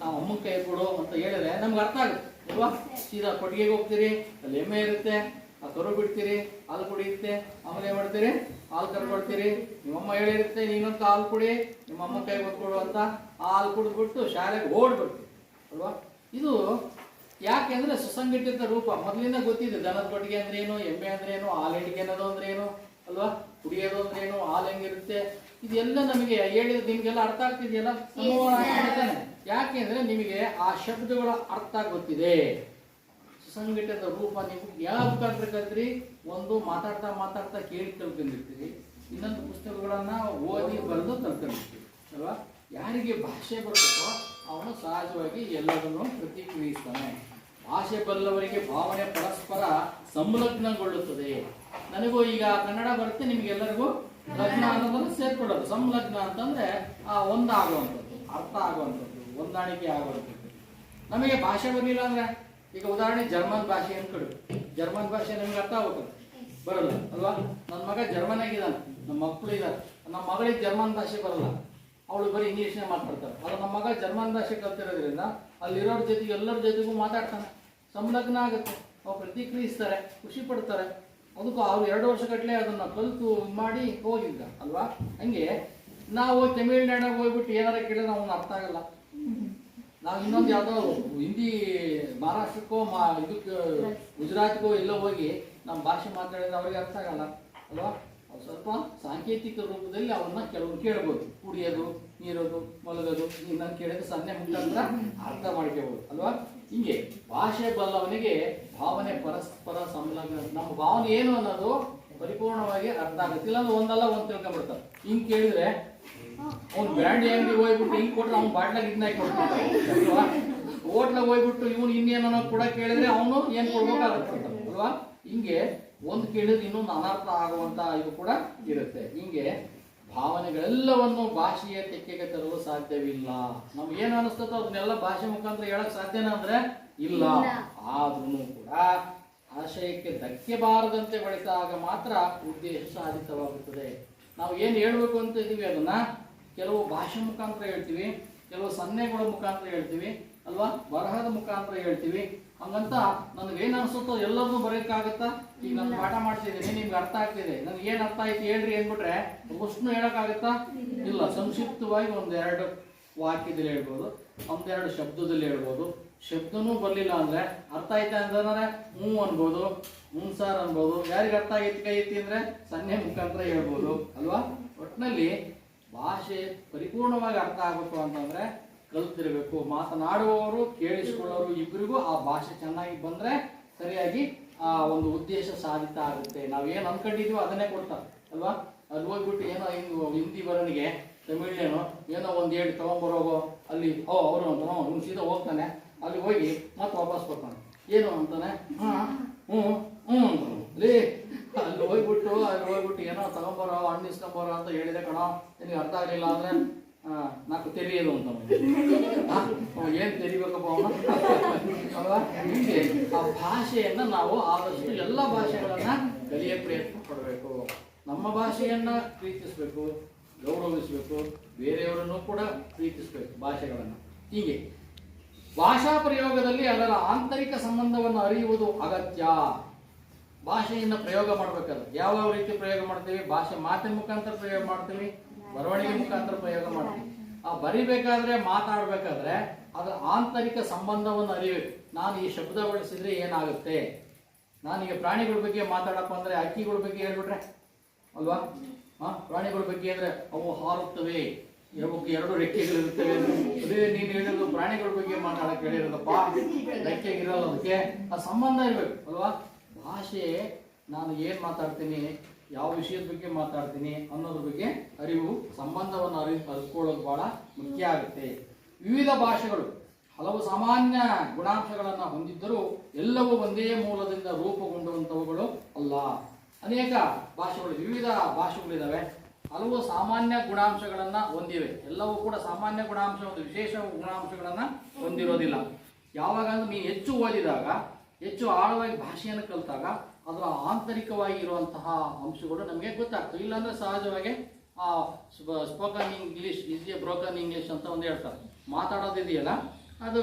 ನಾವು ಅಮ್ಮನ ಕೈ ಕೊಡು ಅಂತ ಹೇಳಿದ್ರೆ ನಮ್ಗೆ ಅರ್ಥ ಆಗುತ್ತೆ ಅಲ್ವಾ. ಸೀದಾ ಕೊಟ್ಟಿಗೆಗೆ ಹೋಗ್ತೀರಿ, ಅಲ್ಲಿ ಎಮ್ಮೆ ಇರುತ್ತೆ, ಆ ಕರು ಬಿಡ್ತೀರಿ, ಹಾಲು ಕುಡಿಯುತ್ತೆ. ಆಮೇಲೆ ಏನ್ ಮಾಡ್ತೀರಿ, ಹಾಲು ಕರ್ಕೊಳ್ತೀರಿ. ನಿಮ್ಮಮ್ಮ ಹೇಳಿರುತ್ತೆ ನೀನೊಂದು ಹಾಲು ಕುಡಿ, ನಿಮ್ಮಮ್ಮ ಕೈ ಕೊಟ್ಕೊಡು ಅಂತ. ಹಾಲು ಕುಡಿದ್ಬಿಟ್ಟು ಶಾಲೆಗೆ ಓಡ್ಬಿಡ್ತೀವಿ ಅಲ್ವಾ. ಇದು ಯಾಕೆ ಅಂದ್ರೆ ಸುಸಂಘಟಿತ ರೂಪ. ಮೊದಲಿಂದ ಗೊತ್ತಿದೆ ದನದ ಕೊಟ್ಟಿಗೆ ಅಂದ್ರೆ ಏನು, ಎಮ್ಮೆ ಅಂದ್ರೆ ಏನು, ಹಾಲು ಹಿಡಿಗೆ ಅನ್ನೋದು ಅಂದ್ರೆ ಏನು ಅಲ್ವಾ, ಕುಡಿಯೋದು ಅಂದ್ರೆ ಏನು, ಹಾಲು ಹೆಂಗಿರುತ್ತೆ, ಇದೆಲ್ಲ ನಮಗೆ ಹೇಳಿದ ನಿಮ್ಗೆಲ್ಲ ಅರ್ಥ ಆಗ್ತಿದೆಯಲ್ಲ. ಸಂವಹನ ಯಾಕೆ ಅಂದ್ರೆ ನಿಮಗೆ ಆ ಶಬ್ದಗಳ ಅರ್ಥ ಗೊತ್ತಿದೆ. ಸುಸಂಘಟಿತ ರೂಪ ನೀವು ಯಾವ ಮುಖಾಂತರ ಕಲ್ತ್ರಿ, ಒಂದು ಮಾತಾಡ್ತಾ ಮಾತಾಡ್ತಾ ಕೇಳಿ ಕಲ್ತ್ಕೊಂಡಿರ್ತೀರಿ, ಇನ್ನೊಂದು ಪುಸ್ತಕಗಳನ್ನ ಓದಿ ಬರೆದು ಕಲ್ತ್ಕೊಂಡಿರ್ತೀವಿ ಅಲ್ವಾ. ಯಾರಿಗೆ ಭಾಷೆ ಬರ್ತದೋ ಅವನು ಸಹಜವಾಗಿ ಎಲ್ಲದನ್ನು ಪ್ರತಿಕ್ರಿಯಿಸ್ತಾನೆ. ಭಾಷೆ ಬಲ್ಲವರಿಗೆ ಭಾವನೆ ಪರಸ್ಪರ ಸಂಲಗ್ನಗೊಳ್ಳುತ್ತದೆ. ನನಗೂ ಈಗ ಕನ್ನಡ ಬರುತ್ತೆ, ನಿಮ್ಗೆಲ್ಲರಿಗೂ ಲಗ್ನ ಅನ್ನೋದನ್ನು ಸೇರ್ಕೊಳ್ಳೋದು. ಸಂಲಗ್ನ ಅಂತಂದ್ರೆ ಒಂದಾಗುವಂಥದ್ದು, ಅರ್ಥ ಆಗುವಂಥದ್ದು, ಹೊಂದಾಣಿಕೆ ಆಗುವಂಥದ್ದು. ನಮಗೆ ಭಾಷೆ ಬರಲಿಲ್ಲ ಅಂದ್ರೆ, ಈಗ ಉದಾಹರಣೆ ಜರ್ಮನ್ ಭಾಷೆ ಅನ್ಕೊಡು, ಜರ್ಮನ್ ಭಾಷೆ ನಮ್ಗೆ ಅರ್ಥ ಆಗುತ್ತೆ ಬರಲ್ಲ ಅಲ್ವಾ. ನನ್ನ ಮಗ ಜರ್ಮನ್ ಆಗಿದ್ದಾನೆ, ನಮ್ಮ ಮಕ್ಕಳು ಇದ್ದಾರೆ, ನಮ್ಮ ಮಗಳಿಗೆ ಜರ್ಮನ್ ಭಾಷೆ ಬರಲ್ಲ, ಅವಳು ಬರೀ ಇಂಗ್ಲೀಷ್ನೇ ಮಾತಾಡ್ತಾರೆ. ಅದು ನಮ್ಮ ಮಗ ಜರ್ಮನ್ ಭಾಷೆ ಕಲ್ತಿರೋದ್ರಿಂದ ಅಲ್ಲಿರೋರ ಜೊತೆಗೆ ಎಲ್ಲರ ಜೊತೆಗೂ ಮಾತಾಡ್ತಾನೆ, ಸಂಲಗ್ನ ಆಗುತ್ತೆ, ಅವ್ರು ಪ್ರತಿಕ್ರಿಯಿಸ್ತಾರೆ, ಖುಷಿ ಪಡ್ತಾರೆ. ಅದಕ್ಕೂ ಅವ್ರು 2 ವರ್ಷಗಟ್ಟಲೆ ಅದನ್ನು ಕಲಿತು ಮಾಡಿ ಹೋಗಿದ್ದ ಅಲ್ವಾ. ಹಂಗೆ ನಾವು ತಮಿಳ್ನಾಡಿಗೆ ಹೋಗ್ಬಿಟ್ಟು ಏನಾರ ಕೇಳಿದ್ರೆ ಅವ್ನು ಅರ್ಥ ಆಗಲ್ಲ. ನಾವು ಇನ್ನೊಂದು ಯಾವುದೋ ಹಿಂದಿ ಮಹಾರಾಷ್ಟ್ರಕ್ಕೋ ಇದಕ್ಕೆ ಗುಜರಾತ್ಗೋ ಎಲ್ಲೋ ಹೋಗಿ ನಮ್ಮ ಭಾಷೆ ಮಾತಾಡಿದ್ರೆ ಅವ್ರಿಗೆ ಅರ್ಥ ಆಗಲ್ಲ ಅಲ್ವಾ. ಅವ್ರು ಸ್ವಲ್ಪ ಸಾಂಕೇತಿಕ ರೂಪದಲ್ಲಿ ಅವನ್ನ ಕೆಲವರು ಕೇಳ್ಬೋದು, ಕುಡಿಯೋದು, ನೀರೋದು, ಮಲಗೋದು, ಇನ್ನೊಂದು ಕೇಳಿದ್ರೆ ಸನ್ನೆ ಮುಖಾಂತರ ಅರ್ಥ ಮಾಡ್ಕೋಬೋದು ಅಲ್ವಾ. ಹಿಂಗೆ ಭಾಷೆ ಬಲ್ಲವನಿಗೆ ಭಾವನೆ ಪರಸ್ಪರ ಸಂಲಗ್ನ, ನಮ್ಮ ಭಾವನೆ ಏನು ಅನ್ನೋದು ಪರಿಪೂರ್ಣವಾಗಿ ಅರ್ಥ ಆಗುತ್ತೆ. ಇಲ್ಲಾಂದ್ರೆ ಒಂದಲ್ಲ ಒಂದು ತಿಳ್ಕೊಂಡ್ಬಿಡ್ತಾರೆ. ಹಿಂಗೆ ಕೇಳಿದ್ರೆ ಅವ್ನು ಬ್ರ್ಯಾಂಡಿ ಅಂಗಡಿಗೆ ಹೋಗ್ಬಿಟ್ಟು ಹಿಂಗೆ ಕೊಟ್ರೆ ಅವ್ನು ಬಾಟ್ಲಾಗ ಇದನ್ನ ಕೊಡ್ತಾನೆ ಅಲ್ವಾ. ಹೋಟ್ಲಾಗ ಹೋಗ್ಬಿಟ್ಟು ಇವನು ಇನ್ನೇನೋ ಕೂಡ ಕೇಳಿದ್ರೆ ಅವನು ಏನು ಕೊಡ್ಬೇಕು ಅದಕ್ಕೆ ಕೊಡ್ತಾನೆ ಅಲ್ವಾ. ಹಿಂಗೆ ಒಂದು ಕೇಳಿದ್ರೆ ಇನ್ನೊಂದು ಅನರ್ಥ ಆಗುವಂತ ಇದು ಕೂಡ ಇರುತ್ತೆ. ಹಿಂಗೆ ಭಾವನೆಗಳೆಲ್ಲವನ್ನು ಭಾಷೆಯ ತೆಕ್ಕೆಗೆ ತರಲು ಸಾಧ್ಯವಿಲ್ಲ. ನಮ್ಗೆ ಏನು ಅನಿಸ್ತದೋ ಅದನ್ನೆಲ್ಲ ಭಾಷೆ ಮುಖಾಂತರ ಹೇಳಕ್ ಸಾಧ್ಯನಾ ಅಂದ್ರೆ ಇಲ್ಲ. ಆದ್ರೂ ಕೂಡ ಆಶಯಕ್ಕೆ ಧಕ್ಕೆ ಬಾರದಂತೆ ಬೆಳೆದಾಗ ಮಾತ್ರ ಉದ್ದೇಶ ಸಾಧಿತವಾಗುತ್ತದೆ. ನಾವು ಏನು ಹೇಳ್ಬೇಕು ಅಂತ ಇದೀವಿ ಅದನ್ನ ಕೆಲವು ಭಾಷೆ ಮುಖಾಂತರ ಹೇಳ್ತೀವಿ, ಕೆಲವು ಸನ್ನೆಗಳ ಮುಖಾಂತರ ಹೇಳ್ತೀವಿ ಅಲ್ವಾ, ಬರಹದ ಮುಖಾಂತರ ಹೇಳ್ತೀವಿ. ಹಂಗಂತ ನನಗೇನು ಅನ್ಸುತ್ತೋ ಎಲ್ಲದನ್ನೂ ಬರೆಯೋಕ್ಕಾಗತ್ತಾ? ಈಗ ನಾನು ಪಾಠ ಮಾಡ್ತಿದ್ದೀನಿ, ನಿಮ್ಗೆ ಅರ್ಥ ಆಗ್ತಿದೆ, ನನಗೆ ಏನು ಅರ್ಥ ಆಯ್ತು ಹೇಳ್ರಿ ಅಂದ್ಬಿಟ್ರೆ ಅಷ್ಟನ್ನು ಹೇಳೋಕ್ಕಾಗತ್ತಾ? ಇಲ್ಲ. ಸಂಕ್ಷಿಪ್ತವಾಗಿ 1-2 ವಾಕ್ಯದಲ್ಲಿ ಹೇಳ್ಬೋದು, 1-2 ಶಬ್ದದಲ್ಲಿ ಹೇಳ್ಬೋದು. ಶಬ್ದನೂ ಬರಲಿಲ್ಲ ಅಂದ್ರೆ ಅರ್ಥ ಆಯ್ತಾ ಅಂದ್ರೆ ಹ್ಞೂ ಅನ್ಬೋದು, ಹ್ಞೂ ಸರ್ ಅನ್ಬೋದು. ಯಾರಿಗೆ ಅರ್ಥ ಆಗೈತಿ ಕೈ ಐತಿ ಅಂದ್ರೆ ಸನ್ನೆ ಮುಖಾಂತರ ಹೇಳ್ಬೋದು ಅಲ್ವಾ. ಒಟ್ಟಿನಲ್ಲಿ ಭಾಷೆ ಪರಿಪೂರ್ಣವಾಗಿ ಅರ್ಥ ಆಗಬೇಕು ಅಂತಂದ್ರೆ ಕಲ್ತಿರ್ಬೇಕು. ಮಾತನಾಡುವವರು ಕೇಳಿಸಿಕೊಳ್ಳೋರು ಇಬ್ಬರಿಗೂ ಆ ಭಾಷೆ ಚೆನ್ನಾಗಿ ಬಂದ್ರೆ ಸರಿಯಾಗಿ ಆ ಒಂದು ಉದ್ದೇಶ ಸಾಧಿತ ಆಗುತ್ತೆ. ನಾವೇನು ಅನ್ಕೊಂಡಿದೀವೋ ಅದನ್ನೇ ಕೊಡ್ತಾರೆ ಅಲ್ವಾ. ಅಲ್ಲಿ ಹೋಗ್ಬಿಟ್ಟು ಏನೋ ಹಿಂದಿ ಬರೋನಿಗೆ ತಮಿಳ್ನೇನೋ ಏನೋ ಒಂದು ಏಟು ತಗೊಂಬರೋಗೋ ಅಲ್ಲಿ ಅವರು ಅಂತಾನೋ ಅವ್ನು ಸೀದಾ ಹೋಗ್ತಾನೆ, ಅಲ್ಲಿ ಹೋಗಿ ಮತ್ತೆ ವಾಪಸ್ ಬರ್ತಾನೆ. ಏನು ಅಂತಾನೆ ಹ್ಞೂ ಅಂತಾನೆ ಲೇ. ಅಲ್ಲಿ ಹೋಗ್ಬಿಟ್ಟು ಏನೋ ತಗೊಂಬರೋ ಹಣ್ಣು ಇಸ್ಕೊಂಬರೋ ಅಂತ ಹೇಳಿದೆ ಕಣೋ, ನಿನಗೆ ಅರ್ಥ ಆಗಲಿಲ್ಲ ಅಂದ್ರೆ ನಾಲ್ಕು ತೆರೆಯೋದು ಅಂತ ಏನು ತೆರಿಬೇಕಪ್ಪ ಅವನು ಅಲ್ವಾ. ಹೀಗೆ ಆ ಭಾಷೆಯನ್ನ ನಾವು ಆದಷ್ಟು ಎಲ್ಲ ಭಾಷೆಗಳನ್ನ ಕಲಿಯ ಪ್ರಯತ್ನ ಪಡಬೇಕು. ನಮ್ಮ ಭಾಷೆಯನ್ನ ಪ್ರೀತಿಸ್ಬೇಕು, ಗೌರವಿಸ್ಬೇಕು, ಬೇರೆಯವರನ್ನು ಕೂಡ ಪ್ರೀತಿಸ್ಬೇಕು ಭಾಷೆಗಳನ್ನ. ಹೀಗೆ ಭಾಷಾ ಪ್ರಯೋಗದಲ್ಲಿ ಅದರ ಆಂತರಿಕ ಸಂಬಂಧವನ್ನು ಅರಿಯುವುದು ಅಗತ್ಯ. ಭಾಷೆಯನ್ನು ಪ್ರಯೋಗ ಮಾಡ್ಬೇಕಾದ್ರೆ ಯಾವ ರೀತಿ ಪ್ರಯೋಗ ಮಾಡ್ತೀವಿ? ಭಾಷೆ ಮಾತಿನ ಮುಖಾಂತರ ಪ್ರಯೋಗ ಮಾಡ್ತೀವಿ, ಬರವಣಿಗೆ ಮುಖಾಂತರ ಪ್ರಯೋಗ ಮಾಡ್ತೀವಿ. ಆ ಬರಿಬೇಕಾದ್ರೆ ಮಾತಾಡ್ಬೇಕಾದ್ರೆ ಅದರ ಆಂತರಿಕ ಸಂಬಂಧವನ್ನು ಅರಿಬೇಕು. ನಾನು ಈ ಶಬ್ದ ಬಳಸಿದ್ರೆ ಏನಾಗುತ್ತೆ? ನಾನೀಗ ಪ್ರಾಣಿಗಳ ಬಗ್ಗೆ ಮಾತಾಡಪ್ಪ ಅಂದ್ರೆ ಹಕ್ಕಿಗಳ ಬಗ್ಗೆ ಹೇಳ್ಬಿಟ್ರೆ ಅಲ್ವಾ. ಪ್ರಾಣಿಗಳ ಬಗ್ಗೆ ಅಂದ್ರೆ ಅವು ಹಾರುತ್ತವೆ, ಅವಕ್ಕೆ 2 ರೆಕ್ಕೆಗಳಿರುತ್ತವೆ. ಅದೇ ನೀನು ಹೇಳಿದ್ರು ಪ್ರಾಣಿಗಳ ಬಗ್ಗೆ ಮಾತಾಡಕ್ಕೆ ಹೇಳಿರೋದಪ್ಪ, ರೆಕ್ಕೆಗಿರಲ್ಲ, ಅದಕ್ಕೆ ಆ ಸಂಬಂಧ ಇರ್ಬೇಕು ಅಲ್ವಾ. ಭಾಷೆ ನಾನು ಏನು ಮಾತಾಡ್ತೀನಿ, ಯಾವ ವಿಷಯದ ಬಗ್ಗೆ ಮಾತಾಡ್ತೀನಿ ಅನ್ನೋದ್ರ ಬಗ್ಗೆ ಅರಿವು, ಸಂಬಂಧವನ್ನು ಅರಿತುಕೊಳ್ಳೋದು ಬಹಳ ಮುಖ್ಯ ಆಗುತ್ತೆ. ವಿವಿಧ ಭಾಷೆಗಳು ಹಲವು ಸಾಮಾನ್ಯ ಗುಣಾಂಶಗಳನ್ನು ಹೊಂದಿದ್ದರೂ ಎಲ್ಲವೂ ಒಂದೇ ಮೂಲದಿಂದ ರೂಪುಗೊಂಡುವಂಥವುಗಳು ಅಲ್ಲ. ಅನೇಕ ಭಾಷೆಗಳು, ವಿವಿಧ ಭಾಷೆಗಳಿದ್ದಾವೆ, ಹಲವು ಸಾಮಾನ್ಯ ಗುಣಾಂಶಗಳನ್ನು ಹೊಂದಿವೆ. ಎಲ್ಲವೂ ಕೂಡ ಸಾಮಾನ್ಯ ಗುಣಾಂಶ, ಒಂದು ವಿಶೇಷ ಗುಣಾಂಶಗಳನ್ನು ಹೊಂದಿರೋದಿಲ್ಲ. ಯಾವಾಗ ನೀವು ಹೆಚ್ಚು ಓದಿದಾಗ, ಹೆಚ್ಚು ಆಳವಾಗಿ ಭಾಷೆಯನ್ನು ಕಲಿತಾಗ ಅದರ ಆಂತರಿಕವಾಗಿ ಇರುವಂತಹ ಅಂಶಗಳು ನಮಗೆ ಗೊತ್ತಾಗ್ತವೆ. ಇಲ್ಲಾಂದ್ರೆ ಸಹಜವಾಗಿ spoken English is A broken English ಅಂತ ಒಂದು ಹೇಳ್ತಾರೆ. ಮಾತಾಡೋದಿದೆಯಲ್ಲ ಅದು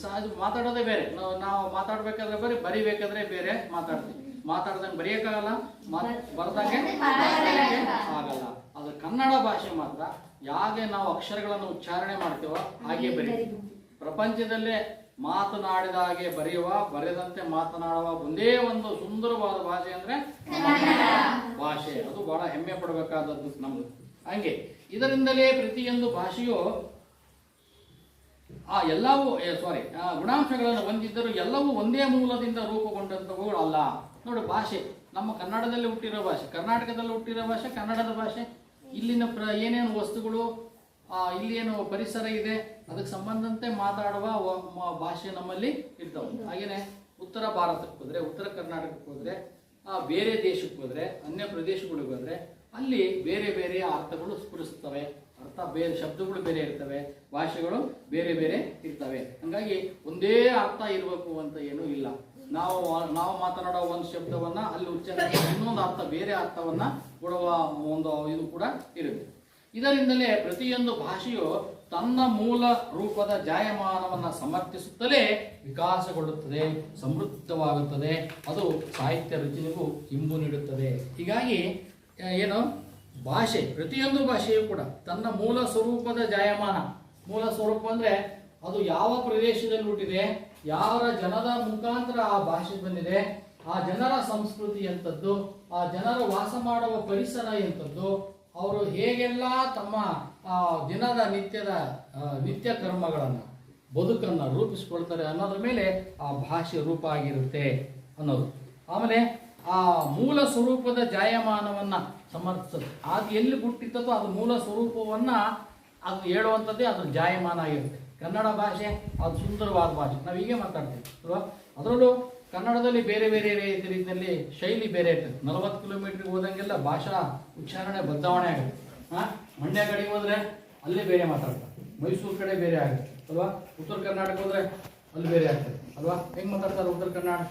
ಸಹಜ, ಮಾತಾಡೋದೇ ಬೇರೆ. ನಾವು ಮಾತಾಡ್ಬೇಕಾದ್ರೆ ಬರಿಬೇಕಾದ್ರೆ ಬೇರೆ ಮಾತಾಡ್ತೀವಿ. ಮಾತಾಡ್ದಂಗೆ ಬರೆಯೋಕ್ಕಾಗಲ್ಲ, ಬರ್ದಂಗೆ ಆಗಲ್ಲ. ಅದು ಕನ್ನಡ ಭಾಷೆ ಮಾತ್ರ ಹೇಗೆ ನಾವು ಅಕ್ಷರಗಳನ್ನು ಉಚ್ಚಾರಣೆ ಮಾಡ್ತೇವೋ ಹಾಗೆ ಬರೀ. ಪ್ರಪಂಚದಲ್ಲೇ ಮಾತನಾಡಿದ ಹಾಗೆ ಬರೆಯುವ, ಬರೆದಂತೆ ಮಾತನಾಡುವ ಒಂದೇ ಒಂದು ಸುಂದರವಾದ ಭಾಷೆ ಅಂದ್ರೆ ಭಾಷೆ. ಅದು ಬಹಳ ಹೆಮ್ಮೆ ಪಡಬೇಕಾದದ್ದು ನಮ್ದು. ಹಂಗೆ ಇದರಿಂದಲೇ ಪ್ರತಿಯೊಂದು ಭಾಷೆಯು ಎಲ್ಲವೂ ಗುಣಾಂಶಗಳನ್ನು ಹೊಂದಿದ್ದರೂ ಎಲ್ಲವೂ ಒಂದೇ ಮೂಲದಿಂದ ರೂಪುಗೊಂಡಂಥವುಗಳು ಅಲ್ಲ. ನೋಡಿ, ಭಾಷೆ ನಮ್ಮ ಕನ್ನಡದಲ್ಲಿ ಹುಟ್ಟಿರೋ ಭಾಷೆ, ಕರ್ನಾಟಕದಲ್ಲಿ ಹುಟ್ಟಿರೋ ಭಾಷೆ ಕನ್ನಡದ ಭಾಷೆ. ಇಲ್ಲಿನ ಏನೇನು ವಸ್ತುಗಳು, ಇಲ್ಲಿ ಏನು ಪರಿಸರ ಇದೆ ಅದಕ್ಕೆ ಸಂಬಂಧಂತೆ ಮಾತಾಡುವ ಭಾಷೆ ನಮ್ಮಲ್ಲಿ ಇರ್ತವೆ. ಹಾಗೇನೆ ಉತ್ತರ ಭಾರತಕ್ಕೆ ಹೋದ್ರೆ, ಉತ್ತರ ಕರ್ನಾಟಕಕ್ಕೆ ಹೋದ್ರೆ, ಬೇರೆ ದೇಶಕ್ಕೆ ಹೋದ್ರೆ, ಅನ್ಯ ಪ್ರದೇಶಗಳಿಗೆ ಹೋದ್ರೆ ಅಲ್ಲಿ ಬೇರೆ ಬೇರೆ ಅರ್ಥಗಳು ಸ್ಫುರಿಸ್ತವೆ. ಬೇರೆ ಶಬ್ದಗಳು ಬೇರೆ ಇರ್ತವೆ, ಭಾಷೆಗಳು ಬೇರೆ ಬೇರೆ ಇರ್ತವೆ. ಹಾಗಾಗಿ ಒಂದೇ ಅರ್ಥ ಇರಬೇಕು ಅಂತ ಏನೂ ಇಲ್ಲ. ನಾವು ಮಾತನಾಡೋ ಒಂದು ಶಬ್ದವನ್ನ ಅಲ್ಲಿ ಉಚ್ಚಾರಣೆ ಇನ್ನೊಂದು ಅರ್ಥ, ಬೇರೆ ಅರ್ಥವನ್ನ ಕೊಡುವ ಒಂದು ಇದು ಕೂಡ ಇರುತ್ತೆ. ಇದರಿಂದಲೇ ಪ್ರತಿಯೊಂದು ಭಾಷೆಯು ತನ್ನ ಮೂಲ ರೂಪದ ಜಾಯಮಾನವನ್ನು ಸಮರ್ಥಿಸುತ್ತಲೇ ವಿಕಾಸಗೊಳ್ಳುತ್ತದೆ, ಸಮೃದ್ಧವಾಗುತ್ತದೆ. ಅದು ಸಾಹಿತ್ಯ ರಚನೆಗೂ ಇಂಬು ನೀಡುತ್ತದೆ. ಹೀಗಾಗಿ ಏನು ಭಾಷೆ, ಪ್ರತಿಯೊಂದು ಭಾಷೆಯೂ ಕೂಡ ತನ್ನ ಮೂಲ ಸ್ವರೂಪದ ಜಾಯಮಾನ, ಮೂಲ ಸ್ವರೂಪ ಅಂದರೆ ಅದು ಯಾವ ಪ್ರದೇಶದಲ್ಲಿ ಹುಟ್ಟಿದೆ, ಯಾರ ಜನದ ಮುಖಾಂತರ ಆ ಭಾಷೆ ಬಂದಿದೆ, ಆ ಜನರ ಸಂಸ್ಕೃತಿ ಎಂಥದ್ದು, ಆ ಜನರು ವಾಸ ಮಾಡುವ ಪರಿಸರ ಎಂಥದ್ದು, ಅವರು ಹೇಗೆಲ್ಲ ತಮ್ಮ ದಿನದ ನಿತ್ಯ ಕರ್ಮಗಳನ್ನು, ಬದುಕನ್ನು ರೂಪಿಸ್ಕೊಳ್ತಾರೆ ಅನ್ನೋದ್ರ ಮೇಲೆ ಆ ಭಾಷೆ ರೂಪ ಆಗಿರುತ್ತೆ ಅನ್ನೋದು. ಆಮೇಲೆ ಆ ಮೂಲ ಸ್ವರೂಪದ ಜಾಯಮಾನವನ್ನು ಸಮರ್ಥಿಸೋದು, ಅದು ಎಲ್ಲಿ ಹುಟ್ಟಿತ್ತದೋ ಅದು ಮೂಲ ಸ್ವರೂಪವನ್ನು ಅದು ಹೇಳುವಂಥದ್ದೇ ಅದ್ರ ಜಾಯಮಾನ ಆಗಿರುತ್ತೆ. ಕನ್ನಡ ಭಾಷೆ ಅದು ಸುಂದರವಾದ ಭಾಷೆ, ನಾವು ಹೀಗೆ ಮಾತಾಡ್ತೀವಿ ಅಲ್ವಾ. ಅದರಲ್ಲೂ ಕನ್ನಡದಲ್ಲಿ ಬೇರೆ ಬೇರೆ ರೀತಿಯಲ್ಲಿ ಶೈಲಿ ಬೇರೆ ಇರ್ತದೆ. 40 ಕಿಲೋಮೀಟ್ರಿಗೆ ಹೋದಂಗೆಲ್ಲ ಭಾಷಾ ಉಚ್ಚಾರಣೆ ಬದಲಾವಣೆ ಆಗುತ್ತೆ. ಮಂಡ್ಯ ಕಡೆಗೆ ಹೋದರೆ ಅಲ್ಲೇ ಬೇರೆ ಮಾತಾಡ್ತಾರೆ, ಮೈಸೂರು ಕಡೆ ಬೇರೆ ಆಗುತ್ತೆ ಅಲ್ವಾ, ಉತ್ತರ ಕರ್ನಾಟಕ ಹೋದರೆ ಅಲ್ಲಿ ಬೇರೆ ಆಗ್ತದೆ ಅಲ್ವಾ. ಹೆಂಗೆ ಮಾತಾಡ್ತಾರೆ ಉತ್ತರ ಕರ್ನಾಟಕ,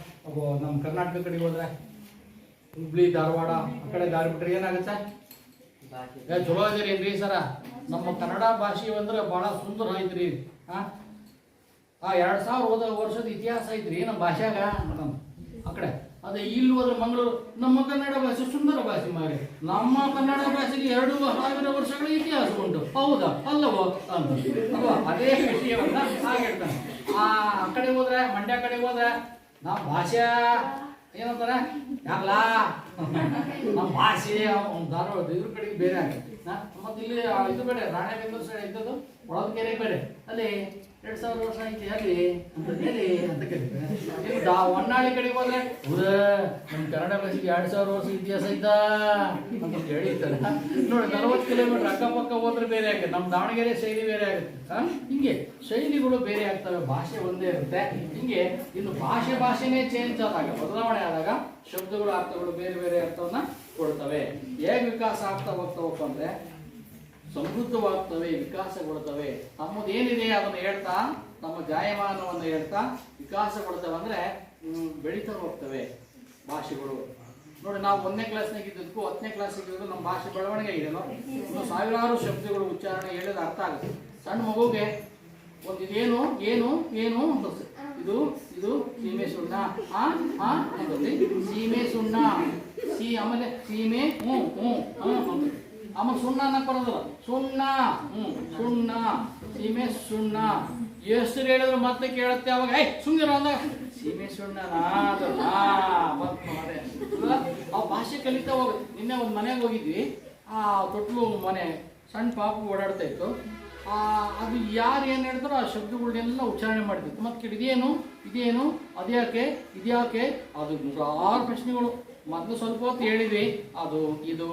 ನಮ್ಮ ಕರ್ನಾಟಕ ಕಡೆಗೆ ಹೋದರೆ ಹುಬ್ಳಿ ಧಾರವಾಡ ಆ ಕಡೆ ದಾರಿ ಬಿಟ್ಟರೆ ಏನಾಗುತ್ತೆ, ಚಲೋ ಇದೀರಿ ಸರ, ನಮ್ಮ ಕನ್ನಡ ಭಾಷೆ ಅಂದ್ರೆ ಭಾಳ ಸುಂದರ ಐತ್ರಿ. 2000 ವರ್ಷದ ಇತಿಹಾಸ ಐತ್ರಿ ನಮ್ಮ ಭಾಷೆಗ ಆ ಕಡೆ. ಅದೇ ಇಲ್ಲಿ ಹೋದ್ರೆ ಮಂಗಳೂರು, ನಮ್ಮ ಕನ್ನಡ ಭಾಷೆ ಸುಂದರ ಭಾಷೆ ಮಾರಿ, ನಮ್ಮ ಕನ್ನಡ ಭಾಷೆಗೆ 2000 ವರ್ಷಗಳ ಇತಿಹಾಸ ಉಂಟು, ಹೌದಾ ಅಲ್ಲವೋ ಅಂತ ಅಲ್ವಾ. ಅದೇ ವಿಷಯವನ್ನ ಆಗಿರ್ತಾನೆ. ಆ ಕಡೆ ಹೋದ್ರೆ, ಮಂಡ್ಯ ಕಡೆ ಹೋದ್ರೆ ನಮ್ಮ ಭಾಷೆ ಏನಂತಾರೆ, ಯಾಕಲ್ಲ ನಮ್ಮ ಭಾಷೆ ಧಾರವಾಡ ಇದ್ರ ಕಡೆಗೆ ಬೇರೆ ಆಗುತ್ತೆ. ಮತ್ತೆ ಇಲ್ಲಿ ಇದು ಬೇರೆ, ರಾಣೆಬೆನ್ನೂರು ಸೈಡ್ ಇದ್ದದ್ದು ಒಳಗೆರೆ ಬೇರೆ, ಅಲ್ಲಿ 2000 ವರ್ಷ ಐತಿ ಅಲ್ಲಿ ಅಂತ ಕೇಳ್ತಾರೆ. ಹೊನ್ನಾಳಿ ಕಡೆಗೆ ಹೋದ್ರೆ ನಮ್ಮ ಕನ್ನಡ ಭಾಷೆಗೆ 2000 ವರ್ಷ ಇತಿಹಾಸ ಐತಾ ಅಂತ ಹೇಳಿರ್ತಾರೆ. ನೋಡಿ 40 ಕಿಲೋಮೀಟರ್ ಅಕ್ಕಪಕ್ಕ ಹೋದ್ರೆ ಬೇರೆ ಆಗುತ್ತೆ, ನಮ್ಮ ದಾವಣಗೆರೆ ಶೈಲಿ ಬೇರೆ ಆಗುತ್ತೆ. ಹಿಂಗೆ ಶೈಲಿಗಳು ಬೇರೆ ಆಗ್ತವೆ, ಭಾಷೆ ಒಂದೇ ಇರುತ್ತೆ. ಹಿಂಗೆ ಇನ್ನು ಭಾಷೆನೇ ಚೇಂಜ್ ಆದಾಗ, ಬದಲಾವಣೆ ಆದಾಗ ಶಬ್ದಗಳು ಅರ್ಥಗಳು ಬೇರೆ ಬೇರೆ ಅರ್ಥವನ್ನ ಕೊಡ್ತವೆ. ಹೇಗೆ ವಿಕಾಸ ಆಗ್ತಾ ಹೋಗ್ತಾವಪ್ಪ ಅಂದ್ರೆ ಸಮೃದ್ಧವಾಗ್ತವೆ, ವಿಕಾಸಗೊಳ್ತವೆ. ನಮ್ಮದು ಏನಿದೆ ಅದನ್ನು ಹೇಳ್ತಾ, ನಮ್ಮ ಜಾಯಮಾನವನ್ನು ಹೇಳ್ತಾ ವಿಕಾಸಗೊಳ್ತವೆ. ಅಂದ್ರೆ ಬೆಳೀತಾ ಹೋಗ್ತವೆ ಭಾಷೆಗಳು. ನೋಡಿ, ನಾವು 1ನೇ ಕ್ಲಾಸ್ನಾಗ ಇದ್ದದಕ್ಕೂ 10ನೇ ಕ್ಲಾಸಿಗೆ ಇರೋದು ನಮ್ಮ ಭಾಷೆ ಬೆಳವಣಿಗೆ ಇದೆಯೋ, ಇನ್ನು ಸಾವಿರಾರು ಶಬ್ದಗಳು ಉಚ್ಚಾರಣೆ ಹೇಳಿದ್ರೆ ಅರ್ಥ ಆಗುತ್ತೆ. ಸಣ್ಣ ಮಗುಗೆ ಒಂದು ಇದೇನು ಏನು ಏನು ಅಂತ, ಇದು ಸೀಮೆ ಸುಣ್ಣ, ಅಂತಂದ್ರೆ ಸೀಮೆ ಸುಣ್ಣ, ಆಮೇಲೆ ಸೀಮೆ ಆಮೇಲೆ ಸುಣ್ಣ ಅನ್ನಕ್ ಬರೋದಿಲ್ಲ, ಸುಣ್ಣ ಸುಣ್ಣ, ಸೀಮೆ ಸುಣ್ಣ. ಎಷ್ಟು ಹೇಳಿದ್ರು ಮತ್ತೆ ಕೇಳುತ್ತೆ ಅವಾಗ, ಸುಮ್ಮನೆ ಅಂದ ಸೀಮೆ ಸುಣ್ಣನಾ ಆ ಭಾಷೆ ಕಲಿತಾ ಹೋಗುತ್ತೆ. ನಿನ್ನೆ ಒಂದು ಮನೆಗೆ ಹೋಗಿದ್ವಿ, ಆ ತೊಟ್ಲು ಮನೆ, ಸಣ್ಣ ಪಾಪು ಓಡಾಡ್ತಾ ಇತ್ತು. ಅದು ಯಾರು ಏನು ಹೇಳ್ತಾರೋ ಆ ಶಬ್ದಗಳನ್ನೆಲ್ಲ ಉಚ್ಚಾರಣೆ ಮಾಡ್ತಿತ್ತು. ಮತ್ತೆ ಇದೇನು ಅದ್ಯಾಕೆ ಇದ್ಯಾಕೆ, ಅದು 6 ಪ್ರಶ್ನೆಗಳು. ಮೊದಲು ಸ್ವಲ್ಪ ಹೊತ್ತು ಹೇಳಿದ್ವಿ, ಅದು ಇದು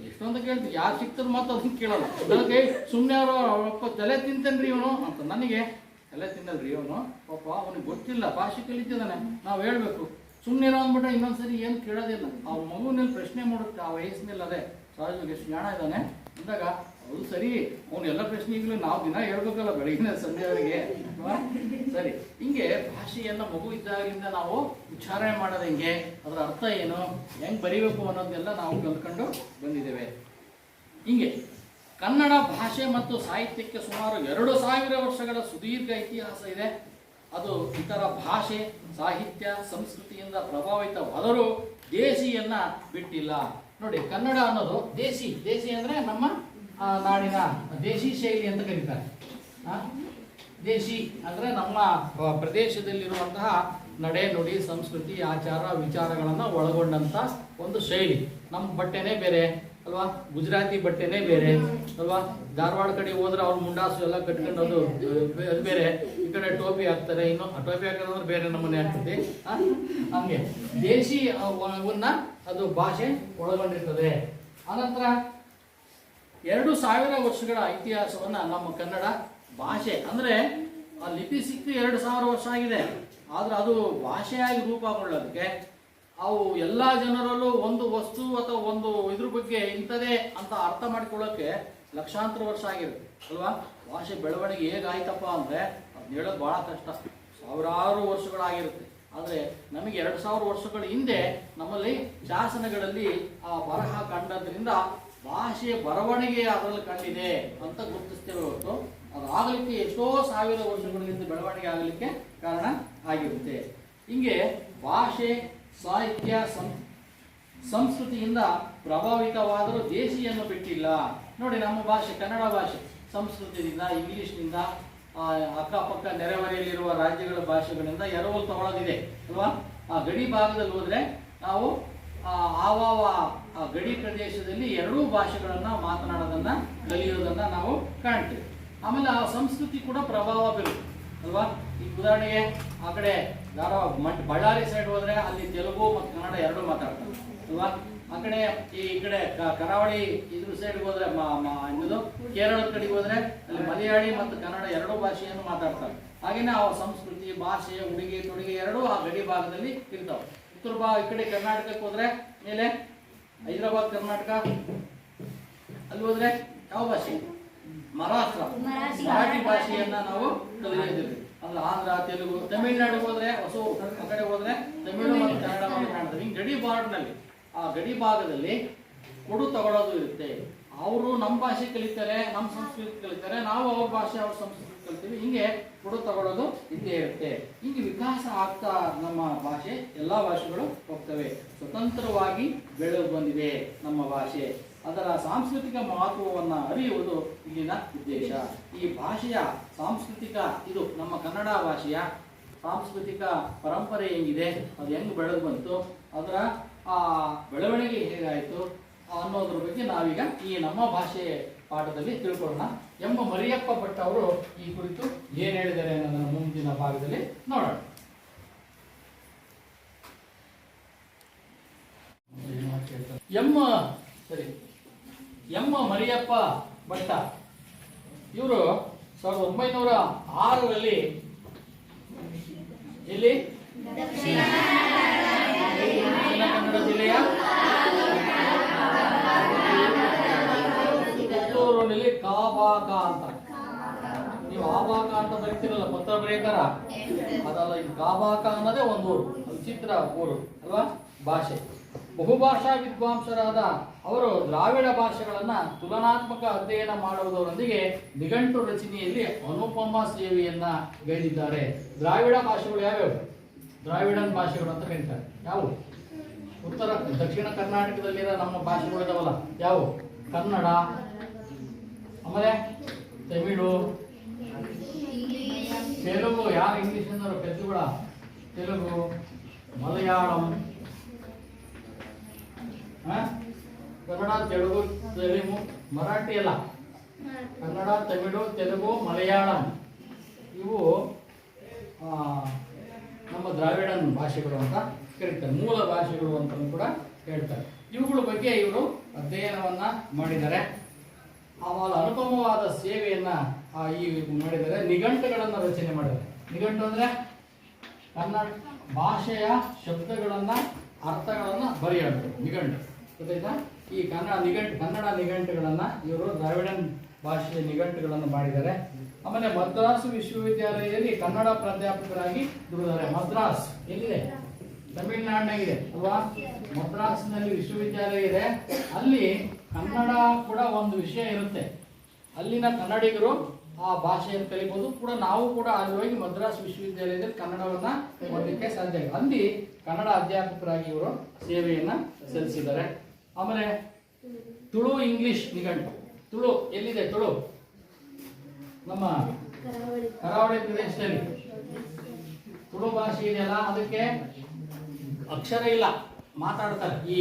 ಎಷ್ಟೊಂದು ಕೇಳ್ತೀವಿ, ಯಾರು ಸಿಗ್ತಾರೆ ಮತ್ತೆ ಅದನ್ನ ಕೇಳಲ್ಲ. ನನಗೆ ಸುಮ್ಮನೆ ಅವರಪ್ಪ ತಲೆ ತಿಂತೇನ್ರಿ ಇವನು ಅಂತ, ನನಗೆ ತಲೆ ತಿನ್ನಲ್ರಿ ಇವನು, ಪಾಪ ಅವನಿಗೆ ಗೊತ್ತಿಲ್ಲ, ಭಾಷೆ ಕಲಿತಿದ್ದಾನೆ, ನಾವು ಹೇಳ್ಬೇಕು. ಸುಮ್ಮನೆ ಅಂದ್ಬಿಟ್ರೆ ಇನ್ನೊಂದ್ಸರಿ ಏನು ಕೇಳೋದಿಲ್ಲ. ಆ ಮಗುವಿನಲ್ಲಿ ಪ್ರಶ್ನೆ ಮಾಡುತ್ತೆ, ಆ ವಯಸ್ಸಿನಲ್ಲಿ. ಅದೇ ಸಹಜವಾಗಿ ಎಷ್ಟು ಜಾಣ ಇದ್ದಾನೆ ಅಂದಾಗ ಅದು ಸರಿ, ಅವನು ಎಲ್ಲ ಪ್ರಶ್ನೆಗಳು ನಾವು ದಿನ ಹೇಳ್ಬೇಕಲ್ಲ ಬೆಳಗಿನ ಸಂಜೆವರೆಗೆ. ಸರಿ, ಹಿಂಗೆ ಭಾಷೆಯನ್ನು ಮಗು ಇದ್ದಾಗಲಿಂದ ನಾವು ಉಚ್ಚಾರಣೆ ಮಾಡೋದು ಹೆಂಗೆ, ಅದರ ಅರ್ಥ ಏನು, ಹೆಂಗೆ ಬರೀಬೇಕು ಅನ್ನೋದೆಲ್ಲ ನಾವು ಕಲ್ತ್ಕೊಂಡು ಬಂದಿದ್ದೇವೆ. ಹಿಂಗೆ ಕನ್ನಡ ಭಾಷೆ ಮತ್ತು ಸಾಹಿತ್ಯಕ್ಕೆ ಸುಮಾರು 2000 ವರ್ಷಗಳ ಸುದೀರ್ಘ ಇತಿಹಾಸ ಇದೆ. ಅದು ಇತರ ಭಾಷೆ, ಸಾಹಿತ್ಯ, ಸಂಸ್ಕೃತಿಯಿಂದ ಪ್ರಭಾವಿತವಾದರೂ ದೇಸಿಯನ್ನ ಬಿಟ್ಟಿಲ್ಲ. ನೋಡಿ, ಕನ್ನಡ ಅನ್ನೋದು ದೇಸಿ ಅಂದರೆ ನಮ್ಮ ನಾಡಿನ ದೇಶಿ ಶೈಲಿ ಅಂತ ಕರೀತಾರೆ. ದೇಶಿ ಅಂದರೆ ನಮ್ಮ ಪ್ರದೇಶದಲ್ಲಿರುವಂತಹ ನಡೆ ನುಡಿ, ಸಂಸ್ಕೃತಿ, ಆಚಾರ, ವಿಚಾರಗಳನ್ನು ಒಳಗೊಂಡಂಥ ಒಂದು ಶೈಲಿ. ನಮ್ಮ ಬಟ್ಟೆನೇ ಬೇರೆ ಅಲ್ವಾ, ಗುಜರಾತಿ ಬಟ್ಟೆನೇ ಬೇರೆ ಅಲ್ವಾ. ಧಾರವಾಡ ಕಡೆ ಹೋದ್ರೆ ಅವ್ರು ಮುಂಡಾಸು ಎಲ್ಲ ಕಟ್ಕೊಂಡು ಅದು ಬೇರೆ, ಈ ಕಡೆ ಟೋಪಿ ಹಾಕ್ತಾರೆ, ಇನ್ನು ಟೋಪಿ ಹಾಕೋದಂದ್ರೆ ಬೇರೆ ನಮ್ಮನೆ ಆಗ್ತದೆ. ಹಂಗೆ ದೇಶಿ ಅದು ಭಾಷೆ ಒಳಗೊಂಡಿರ್ತದೆ. ಆನಂತರ 2000 ವರ್ಷಗಳ ಇತಿಹಾಸವನ್ನ ನಮ್ಮ ಕನ್ನಡ ಭಾಷೆ ಅಂದ್ರೆ ಆ ಲಿಪಿ ಸಿಕ್ಕು 2000 ವರ್ಷ ಆಗಿದೆ. ಆದ್ರೆ ಅದು ಭಾಷೆಯಾಗಿ ರೂಪುಗೊಳ್ಳೋದಕ್ಕೆ ಅವು ಎಲ್ಲ ಜನರಲ್ಲೂ ಒಂದು ವಸ್ತು ಅಥವಾ ಒಂದು ಇದ್ರ ಬಗ್ಗೆ ಇಂಥದೇ ಅಂತ ಅರ್ಥ ಮಾಡ್ಕೊಳ್ಳೋಕೆ ಲಕ್ಷಾಂತರ ವರ್ಷ ಆಗಿರುತ್ತೆ ಅಲ್ವಾ. ಭಾಷೆ ಬೆಳವಣಿಗೆ ಹೇಗಾಯ್ತಪ್ಪ ಅಂದ್ರೆ ಅದನ್ನ ಹೇಳೋದು ಬಹಳ ಕಷ್ಟ, ಸಾವಿರಾರು ವರ್ಷಗಳಾಗಿರುತ್ತೆ. ಆದರೆ ನಮಗೆ 2000 ವರ್ಷಗಳ ಹಿಂದೆ ನಮ್ಮಲ್ಲಿ ಶಾಸನಗಳಲ್ಲಿ ಆ ಬರಹ ಕಂಡದ್ರಿಂದ ಭಾಷೆಯ ಬರವಣಿಗೆ ಅದರಲ್ಲಿ ಕಂಡಿದೆ ಅಂತ ಗುರುತಿಸ್ತೇವೆ ಹೊರತು ಅದು ಆಗಲಿಕ್ಕೆ ಎಷ್ಟೋ ಸಾವಿರ ವರ್ಷಗಳಿಂದ ಬೆಳವಣಿಗೆ ಆಗಲಿಕ್ಕೆ ಕಾರಣ ಆಗಿರುತ್ತೆ. ಹಿಂಗೆ ಭಾಷೆ, ಸಾಹಿತ್ಯ, ಸಂಸ್ಕೃತಿಯಿಂದ ಪ್ರಭಾವಿತವಾದರೂ ದೇಶಿಯನ್ನು ಬಿಟ್ಟಿಲ್ಲ. ನೋಡಿ, ನಮ್ಮ ಭಾಷೆ ಕನ್ನಡ ಭಾಷೆ ಸಂಸ್ಕೃತದಿಂದ, ಇಂಗ್ಲಿಷ್ನಿಂದ, ಅಕ್ಕಪಕ್ಕ ನೆರೆಹೊರೆಯಲ್ಲಿರುವ ರಾಜ್ಯಗಳ ಭಾಷೆಗಳಿಂದ ಎರವಲು ತಗೊಳ್ಳೋದಿದೆ ಅಲ್ವಾ. ಆ ಗಡಿ ಭಾಗದಲ್ಲಿ ಹೋದ್ರೆ ನಾವು ಆವಾವ ಆ ಗಡಿ ಪ್ರದೇಶದಲ್ಲಿ ಎರಡೂ ಭಾಷೆಗಳನ್ನ ಮಾತನಾಡೋದನ್ನ, ಕಲಿಯೋದನ್ನ ನಾವು ಕಾಣ್ತೀವಿ. ಆಮೇಲೆ ಆ ಸಂಸ್ಕೃತಿ ಕೂಡ ಪ್ರಭಾವ ಬೀರುತ್ತೆ ಅಲ್ವಾ. ಈಗ ಉದಾಹರಣೆಗೆ ಆ ಕಡೆ ಯಾರೋ ಬಳ್ಳಾರಿ ಸೈಡ್ ಹೋದ್ರೆ ಅಲ್ಲಿ ತೆಲುಗು ಮತ್ತು ಕನ್ನಡ ಎರಡೂ ಮಾತಾಡ್ತಾರೆ ಅಲ್ವಾ. ಆ ಕಡೆ ಈ ಕಡೆ ಕರಾವಳಿ ಇದ್ರ ಸೈಡ್ ಹೋದ್ರೆ ಇನ್ನದು ಕೇರಳದ ಕಡೆಗೆ ಹೋದ್ರೆ ಅಲ್ಲಿ ಮಲಯಾಳಿ ಮತ್ತು ಕನ್ನಡ ಎರಡೂ ಭಾಷೆಯನ್ನು ಮಾತಾಡ್ತಾರೆ. ಹಾಗೇನೆ ಆ ಸಂಸ್ಕೃತಿ, ಭಾಷೆ, ಉಡುಗೆ ತೊಡುಗೆ ಎರಡೂ ಆ ಗಡಿ ಭಾಗದಲ್ಲಿ ಇರ್ತಾವೆ. ಈ ಕಡೆ ಕರ್ನಾಟಕಕ್ಕೆ ಹೋದ್ರೆ ಮೇಲೆ ಹೈದರಾಬಾದ್ ಕರ್ನಾಟಕ ಅಲ್ಲಿ ಹೋದ್ರೆ ಯಾವ ಭಾಷೆ? ಮರಾಠ, ಮರಾಠಿ ಭಾಷೆಯನ್ನ ನಾವು ಕಲಿಯೋದಿಲ್ಲ. ಅಂದ್ರೆ ಆಂಧ್ರ, ತೆಲುಗು, ತಮಿಳುನಾಡಿಗೆ ಹೋದ್ರೆ ಹೊಸೂರು, ಆ ಕಡೆ ಹೋದ್ರೆ ತಮಿಳು ಮತ್ತು ಕನ್ನಡ ಮಾತನಾಡ್ತಾರೆ. ಹಿಂಗೆ ಗಡಿ ಬಾರ್ಡ್ನಲ್ಲಿ ಆ ಗಡಿ ಭಾಗದಲ್ಲಿ ಕೊಡು ತಗೊಳ್ಳೋದು ಇರುತ್ತೆ. ಅವರು ನಮ್ಮ ಭಾಷೆ ಕಲಿತಾರೆ, ನಮ್ಮ ಸಂಸ್ಕೃತಿ ಕಲಿತಾರೆ, ನಾವು ಅವ್ರ ಭಾಷೆ ಅವ್ರ ಸಂಸ್ಕೃತಿ ಕಲಿತೀವಿ. ಹಿಂಗೆ ಕೊಡು ತಗೊಳ್ಳೋದು ಇದ್ದೇ ಇರುತ್ತೆ. ಹಿಂಗೆ ವಿಕಾಸ ಆಗ್ತಾ ನಮ್ಮ ಭಾಷೆ, ಎಲ್ಲ ಭಾಷೆಗಳು ಹೋಗ್ತವೆ. ಸ್ವತಂತ್ರವಾಗಿ ಬೆಳೆದು ಬಂದಿದೆ ನಮ್ಮ ಭಾಷೆ. ಅದರ ಸಾಂಸ್ಕೃತಿಕ ಮಹತ್ವವನ್ನು ಅರಿಯುವುದು ಇಲ್ಲಿನ ಉದ್ದೇಶ. ಈ ಭಾಷೆಯ ಸಾಂಸ್ಕೃತಿಕ, ಇದು ನಮ್ಮ ಕನ್ನಡ ಭಾಷೆಯ ಸಾಂಸ್ಕೃತಿಕ ಪರಂಪರೆ ಹೆಂಗಿದೆ, ಅದು ಹೆಂಗೆ ಬೆಳೆದು ಬಂತು, ಅದರ ಆ ಬೆಳವಣಿಗೆ ಹೇಗಾಯಿತು ಅನ್ನೋದ್ರ ಬಗ್ಗೆ ನಾವೀಗ ಈ ನಮ್ಮ ಭಾಷೆ ಪಾಠದಲ್ಲಿ ತಿಳ್ಕೊಳ್ಳೋಣ. ಎಂ ಮರಿಯಪ್ಪ ಭಟ್ ಅವರು ಈ ಕುರಿತು ಏನು ಹೇಳಿದ್ದಾರೆ ಅನ್ನೋದನ್ನು ಮುಂದಿನ ಭಾಗದಲ್ಲಿ ನೋಡೋಣ. ಎಂ ಮರಿಯಪ್ಪ ಭಟ್ಟ ಇವರು 1906ರಲ್ಲಿ ಇಲ್ಲಿ ದಕ್ಷಿಣ ಕನ್ನಡ ಜಿಲ್ಲೆಯ ಪುತ್ತೂರಿನಲ್ಲಿ ಕಾಬಾಕ ಅಂತ, ನೀವು ಆಬಾಕ ಅಂತ ಬರೀತಿರಲ್ಲ ಪತ್ರ ಬರೆಯಕಾರ, ಅದಲ್ಲ, ಇದು ಕಾಬಾಕ ಅನ್ನೋದೇ ಒಂದು ಊರು, ವಿಚಿತ್ರ ಊರು ಅಲ್ವಾ. ಭಾಷೆ ಬಹುಭಾಷಾ ವಿದ್ವಾಂಸರಾದ ಅವರು ದ್ರಾವಿಡ ಭಾಷೆಗಳನ್ನ ತುಲನಾತ್ಮಕ ಅಧ್ಯಯನ ಮಾಡುವುದರೊಂದಿಗೆ ನಿಘಂಟು ರಚನೆಯಲ್ಲಿ ಅನುಪಮ ಸೇವೆಯನ್ನ ಗೈದಿದ್ದಾರೆ. ದ್ರಾವಿಡ ಭಾಷೆಗಳು ಯಾವ್ಯಾವು? ದ್ರಾವಿಡನ್ ಭಾಷೆಗಳು ಅಂತ ಕರೀತಾರೆ. ಯಾವುವು? ಉತ್ತರ ದಕ್ಷಿಣ ಕರ್ನಾಟಕದಲ್ಲಿರೋ ನಮ್ಮ ಭಾಷೆಗಳು ಇದಾವಲ್ಲ, ಯಾವುವು? ಕನ್ನಡ, ಆಮೇಲೆ ತಮಿಳು, ತೆಲುಗು. ಯಾರು ಇಂಗ್ಲಿಷ್ ಅನ್ನೋರು ಪೆದ್ದುಗಳ? ತೆಲುಗು, ಮಲಯಾಳಂ, ಕನ್ನಡ, ತೆಲುಗು, ಮರಾಠಿ ಅಲ್ಲ, ಕನ್ನಡ, ತಮಿಳು, ತೆಲುಗು, ಮಲಯಾಳಂ ಇವು ನಮ್ಮ ದ್ರಾವಿಡನ್ ಭಾಷೆಗಳು ಅಂತ ಕರೀತಾರೆ. ಮೂಲ ಭಾಷೆಗಳು ಅಂತ ಕೂಡ ಹೇಳ್ತಾರೆ. ಇವುಗಳ ಬಗ್ಗೆ ಇವರು ಅಧ್ಯಯನವನ್ನ ಮಾಡಿದ್ದಾರೆ. ಆಮೇಲೆ ಅನುಪಮವಾದ ಸೇವೆಯನ್ನ ಈ ಮಾಡಿದ್ದಾರೆ. ನಿಘಂಟುಗಳನ್ನು ರಚನೆ ಮಾಡಿದ್ದಾರೆ. ನಿಘಂಟು ಅಂದ್ರೆ ಕನ್ನಡ ಭಾಷೆಯ ಶಬ್ದಗಳನ್ನ, ಅರ್ಥಗಳನ್ನ ಬರೆಯೋದು ನಿಘಂಟು, ಗೊತ್ತಾಯ್ತಾ? ಈ ಕನ್ನಡ ನಿಘಂಟುಗಳನ್ನ ಇವರು ದ್ರಾವಿಡನ್ ಭಾಷೆಯ ನಿಘಂಟುಗಳನ್ನು ಮಾಡಿದ್ದಾರೆ. ಆಮೇಲೆ ಮದ್ರಾಸು ವಿಶ್ವವಿದ್ಯಾಲಯದಲ್ಲಿ ಕನ್ನಡ ಪ್ರಾಧ್ಯಾಪಕರಾಗಿ ದುಡಿದಾರೆ. ಮದ್ರಾಸ್ ಎಲ್ಲಿದೆ? ತಮಿಳುನಾಡಿನಾಗಿದೆ ಅಲ್ವಾ. ಮದ್ರಾಸ್ನಲ್ಲಿ ವಿಶ್ವವಿದ್ಯಾಲಯ ಇದೆ. ಅಲ್ಲಿ ಕನ್ನಡ ಕೂಡ ಒಂದು ವಿಷಯ ಇರುತ್ತೆ. ಅಲ್ಲಿನ ಕನ್ನಡಿಗರು ಆ ಭಾಷೆಯನ್ನು ಕಲಿಬಹುದು ಕೂಡ. ನಾವು ಕೂಡ ಅಲ್ಲಿ ಹೋಗಿ ಮದ್ರಾಸ್ ವಿಶ್ವವಿದ್ಯಾಲಯದಲ್ಲಿ ಕನ್ನಡವನ್ನ ಓದಲಿಕ್ಕೆ ಸಾಧ್ಯ ಆಗಿದೆ. ಅಲ್ಲಿ ಕನ್ನಡ ಅಧ್ಯಾಪಕರಾಗಿ ಇವರು ಸೇವೆಯನ್ನ ಸಲ್ಲಿಸಿದ್ದಾರೆ. ಆಮೇಲೆ ತುಳು ಇಂಗ್ಲಿಷ್ ನಿಘಂಟು. ತುಳು ಎಲ್ಲಿದೆ? ತುಳು ನಮ್ಮ ಕರಾವಳಿ ಪ್ರದೇಶದಲ್ಲಿ ತುಳು ಭಾಷೆ ಇದೆಯಲ್ಲ, ಅದಕ್ಕೆ ಅಕ್ಷರ ಇಲ್ಲ, ಮಾತಾಡ್ತಾರೆ. ಈ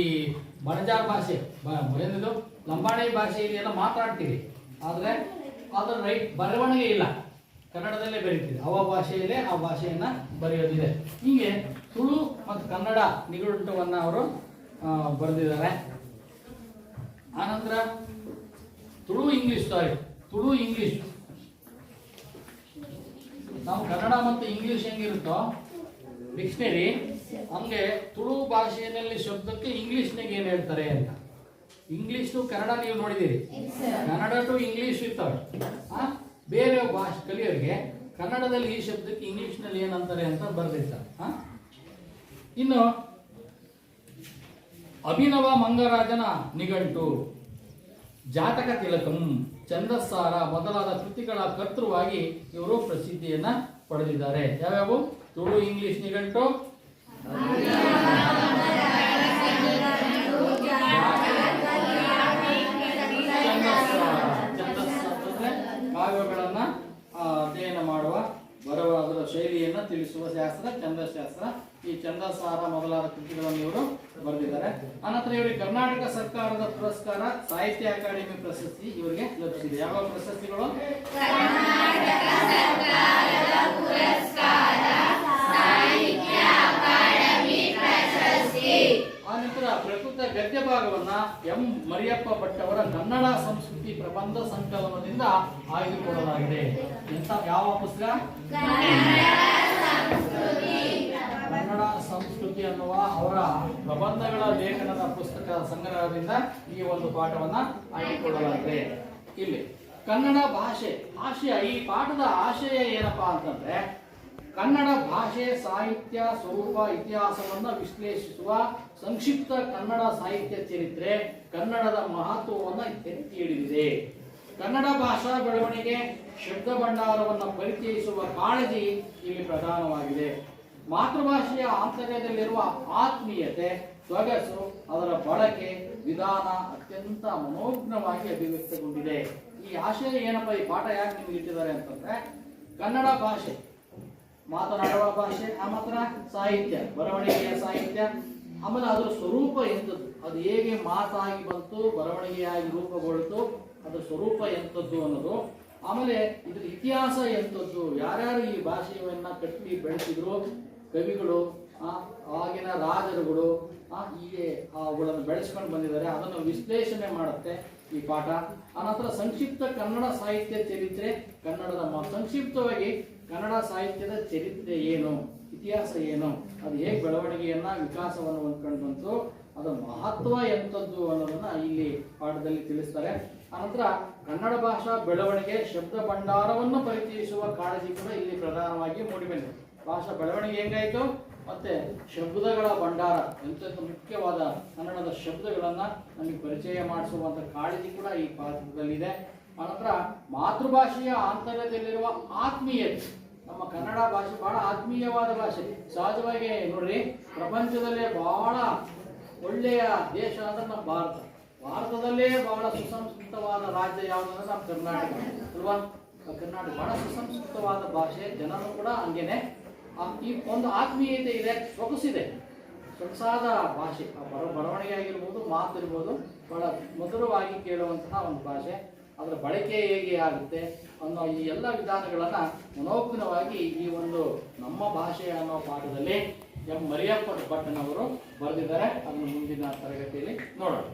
ಬಣಜಾರ್ ಭಾಷೆ, ಏನಿದು ಲಂಬಾಣಿ ಭಾಷೆ ಇದೆಯಲ್ಲ, ಮಾತಾಡ್ತೀವಿ, ಆದರೆ ಅದರ ರೈಟ್ ಬರವಣಿಗೆ ಇಲ್ಲ, ಕನ್ನಡದಲ್ಲೇ ಬರೀತೀವಿ. ಅವ ಭಾಷೆಯಲ್ಲೇ ಆ ಭಾಷೆಯನ್ನ ಬರೆಯೋದಿದೆ. ಹೀಗೆ ತುಳು ಮತ್ತು ಕನ್ನಡ ನಿಘಂಟುವನ್ನು ಅವರು ಬರೆದಿದ್ದಾರೆ. ಆನಂತರ ತುಳು ಇಂಗ್ಲಿಷ್ ನಾವು ಕನ್ನಡ ಮತ್ತು ಇಂಗ್ಲಿಷ್ ಹೆಂಗಿರುತ್ತೋ ಡಿಕ್ಷನರಿ, ಹಂಗೆ ತುಳು ಭಾಷೆಯಲ್ಲಿ ಶಬ್ದಕ್ಕೆ ಇಂಗ್ಲಿಷ್ನಾಗ ಏನು ಹೇಳ್ತಾರೆ ಅಂತ. ಇಂಗ್ಲಿಷ್ ಕನ್ನಡ ನೀವು ನೋಡಿದ್ದೀರಿ, ಕನ್ನಡ ಟು ಇಂಗ್ಲಿಷ್ ಇರ್ತವೆ. ಬೇರೆ ಭಾಷೆ ಕಲಿಯೋರಿಗೆ ಕನ್ನಡದಲ್ಲಿ ಈ ಶಬ್ದಕ್ಕೆ ಇಂಗ್ಲಿಷ್ನಲ್ಲಿ ಏನಂತಾರೆ ಅಂತ ಬರೆದಿರ್ತಾರೆ. ಇನ್ನು ಅಭಿನವ ಮಂಗರಾಜನ ನಿಘಂಟು. ಜಾತಕ ತಿಲಕಂ, ಛಂದಸ್ಸಾರ ಮೊದಲಾದ ಕೃತಿಗಳ ಕರ್ತೃವಾಗಿ ಇವರು ಪ್ರಸಿದ್ಧಿಯನ್ನ ಪಡೆದಿದ್ದಾರೆ. ಯಾವ್ಯಾವು? ತುಳು ಇಂಗ್ಲಿಷ್ ನಿಘಂಟು, ಕಾವ್ಯಗಳನ್ನ ಅಧ್ಯಯನ ಮಾಡುವ ಬರುವ ಅದರ ಶೈಲಿಯನ್ನ ತಿಳಿಸುವ ಶಾಸ್ತ್ರ ಛಂದಶಾಸ್ತ್ರ. ಈ ಛಂದಸಾರ ಮೊದಲಾದ ಕೃತಿಗಳನ್ನು ಇವರು ಬರೆದಿದ್ದಾರೆ. ಅನಂತರ ಇವರಿಗೆ ಕರ್ನಾಟಕ ಸರ್ಕಾರದ ಪುರಸ್ಕಾರ, ಸಾಹಿತ್ಯ ಅಕಾಡೆಮಿ ಪ್ರಶಸ್ತಿ ಇವರಿಗೆ ಲಭಿಸಿದೆ. ಯಾವ ಪ್ರಶಸ್ತಿಗಳು? ಆನಂತರ ಪ್ರಕೃತ ಗದ್ಯ ಭಾಗವನ್ನ ಎಂ ಮರಿಯಪ್ಪ ಭಟ್ ಅವರ ಕನ್ನಡ ಸಂಸ್ಕೃತಿ ಪ್ರಬಂಧ ಸಂಕಲನದಿಂದ ಆಯ್ದುಕೊಳ್ಳಲಾಗಿದೆ. ಯಾವ ಪುಸ್ತಕ? ಕನ್ನಡ ಸಂಸ್ಕೃತಿ ಅನ್ನುವ ಅವರ ಪ್ರಬಂಧಗಳ ಲೇಖನದ ಪುಸ್ತಕ ಸಂಗ್ರಹದಿಂದ ಈ ಒಂದು ಪಾಠವನ್ನ ಆಯ್ದುಕೊಳ್ಳಲಾಗಿದೆ. ಇಲ್ಲಿ ಕನ್ನಡ ಆಶಯ, ಈ ಪಾಠದ ಆಶಯ ಏನಪ್ಪಾ ಅಂತಂದ್ರೆ, ಕನ್ನಡ ಭಾಷೆ, ಸಾಹಿತ್ಯ, ಸ್ವರೂಪ, ಇತಿಹಾಸವನ್ನು ವಿಶ್ಲೇಷಿಸುವ ಸಂಕ್ಷಿಪ್ತ ಕನ್ನಡ ಸಾಹಿತ್ಯ ಚರಿತ್ರೆ ಕನ್ನಡದ ಮಹತ್ವವನ್ನು ಎತ್ತಿ ಹಿಡಿದಿದೆ. ಕನ್ನಡ ಭಾಷಾ ಬೆಳವಣಿಗೆ, ಶಬ್ದ ಭಂಡಾರವನ್ನು ಪರಿಚಯಿಸುವ ಕಾಳಜಿ ಇಲ್ಲಿ ಪ್ರಧಾನವಾಗಿದೆ. ಮಾತೃಭಾಷೆಯ ಆಂತರ್ಯದಲ್ಲಿರುವ ಆತ್ಮೀಯತೆ, ಸೊಗಸು, ಅದರ ಬಳಕೆ ವಿಧಾನ ಅತ್ಯಂತ ಮನೋಜ್ಞವಾಗಿ ಅಭಿವ್ಯಕ್ತಗೊಂಡಿದೆ. ಈ ಆಶಯ ಏನಪ್ಪ? ಈ ಪಾಠ ಯಾಕೆ ನಿಮ್ಗೆ ಇಟ್ಟಿದ್ದಾರೆ ಅಂತಂದ್ರೆ, ಕನ್ನಡ ಭಾಷೆ ಮಾತನಾಡುವ ಭಾಷೆ, ಆಮೇಲೆ ಸಾಹಿತ್ಯ, ಬರವಣಿಗೆಯ ಸಾಹಿತ್ಯ, ಆಮೇಲೆ ಅದರ ಸ್ವರೂಪ ಎಂಥದ್ದು, ಅದು ಹೇಗೆ ಮಾತಾಗಿ ಬಂತು, ಬರವಣಿಗೆಯಾಗಿ ರೂಪುಗೊಳ್ತು, ಅದರ ಸ್ವರೂಪ ಎಂಥದ್ದು ಅನ್ನೋದು, ಆಮೇಲೆ ಇದ್ರ ಇತಿಹಾಸ ಎಂಥದ್ದು, ಯಾರ್ಯಾರು ಈ ಭಾಷೆಯನ್ನ ಕಟ್ಟಿ ಬೆಳೆಸಿದ್ರು, ಕವಿಗಳು, ಆಗಿನ ರಾಜರುಗಳು ಹೀಗೆ ಅವುಗಳನ್ನು ಬೆಳೆಸ್ಕೊಂಡು ಬಂದಿದ್ದಾರೆ, ಅದನ್ನು ವಿಶ್ಲೇಷಣೆ ಮಾಡುತ್ತೆ ಈ ಪಾಠ. ಆನಂತರ ಸಂಕ್ಷಿಪ್ತ ಕನ್ನಡ ಸಾಹಿತ್ಯ ಚರಿತ್ರೆ, ಕನ್ನಡದ ಸಂಕ್ಷಿಪ್ತವಾಗಿ ಕನ್ನಡ ಸಾಹಿತ್ಯದ ಚರಿತ್ರೆ ಏನು, ಇತಿಹಾಸ ಏನು, ಅದು ಹೇಗೆ ಬೆಳವಣಿಗೆಯನ್ನ ವಿಕಾಸವನ್ನು ಹೊಂದ್ಕೊಂಡು ಬಂತು, ಅದರ ಮಹತ್ವ ಎಂಥದ್ದು ಅನ್ನೋದನ್ನ ಇಲ್ಲಿ ಪಾಠದಲ್ಲಿ ತಿಳಿಸ್ತಾರೆ. ಅನಂತರ ಕನ್ನಡ ಭಾಷಾ ಬೆಳವಣಿಗೆ, ಶಬ್ದ ಭಂಡಾರವನ್ನು ಪರಿಚಯಿಸುವ ಕಾಳಜಿ ಕೂಡ ಇಲ್ಲಿ ಪ್ರಧಾನವಾಗಿ ಮೂಡಿಬಂದಿದೆ. ಭಾಷಾ ಬೆಳವಣಿಗೆ ಹೆಂಗಾಯ್ತು, ಮತ್ತೆ ಶಬ್ದಗಳ ಭಂಡಾರ, ಎಂತೆಂಥ ಮುಖ್ಯವಾದ ಕನ್ನಡದ ಶಬ್ದಗಳನ್ನ ನಮಗೆ ಪರಿಚಯ ಮಾಡಿಸುವಂತ ಕಾಳಜಿ ಕೂಡ ಈ ಪಾಠದಲ್ಲಿದೆ. ಅನಂತರ ಮಾತೃಭಾಷೆಯ ಆಂತರ್ಯದಲ್ಲಿರುವ ಆತ್ಮೀಯತೆ, ನಮ್ಮ ಕನ್ನಡ ಭಾಷೆ ಬಹಳ ಆತ್ಮೀಯವಾದ ಭಾಷೆ. ಸಹಜವಾಗಿ ನೋಡ್ರಿ, ಪ್ರಪಂಚದಲ್ಲೇ ಬಹಳ ಒಳ್ಳೆಯ ದೇಶ ಅಂದ್ರೆ ನಮ್ಮ ಭಾರತದಲ್ಲೇ ಬಹಳ ಸುಸಂಸ್ಕೃತವಾದ ರಾಜ್ಯ ಯಾವುದಂದ್ರೆ ನಮ್ಮ ಕರ್ನಾಟಕ ಅಲ್ವಾ? ಕರ್ನಾಟಕ ಬಹಳ ಸುಸಂಸ್ಕೃತವಾದ ಭಾಷೆ, ಜನರು ಕೂಡ ಹಂಗೇನೆ. ಈ ಒಂದು ಆತ್ಮೀಯತೆ ಇದೆ, ಸೊಗಸಿದೆ, ಸೊಗಸಾದ ಭಾಷೆ. ಬರವಣಿಗೆ ಆಗಿರ್ಬೋದು, ಮಾತಿರ್ಬೋದು, ಬಹಳ ಮಧುರವಾಗಿ ಕೇಳುವಂತಹ ಒಂದು ಭಾಷೆ. ಅದರ ಬಳಕೆ ಹೇಗೆ ಆಗುತ್ತೆ ಅನ್ನೋ ಈ ಎಲ್ಲ ವಿಧಾನಗಳನ್ನ ಮನೋಜ್ಞವಾಗಿ ಈ ಒಂದು ನಮ್ಮ ಭಾಷೆ ಅನ್ನೋ ಪಾಠದಲ್ಲಿ ಎಂ ಮರಿಯಪ್ಪ ಭಟ್ಟನವರು ಬರೆದಿದ್ದಾರೆ. ಅದನ್ನು ಮುಂದಿನ ತರಗತಿಯಲ್ಲಿ ನೋಡೋಣ.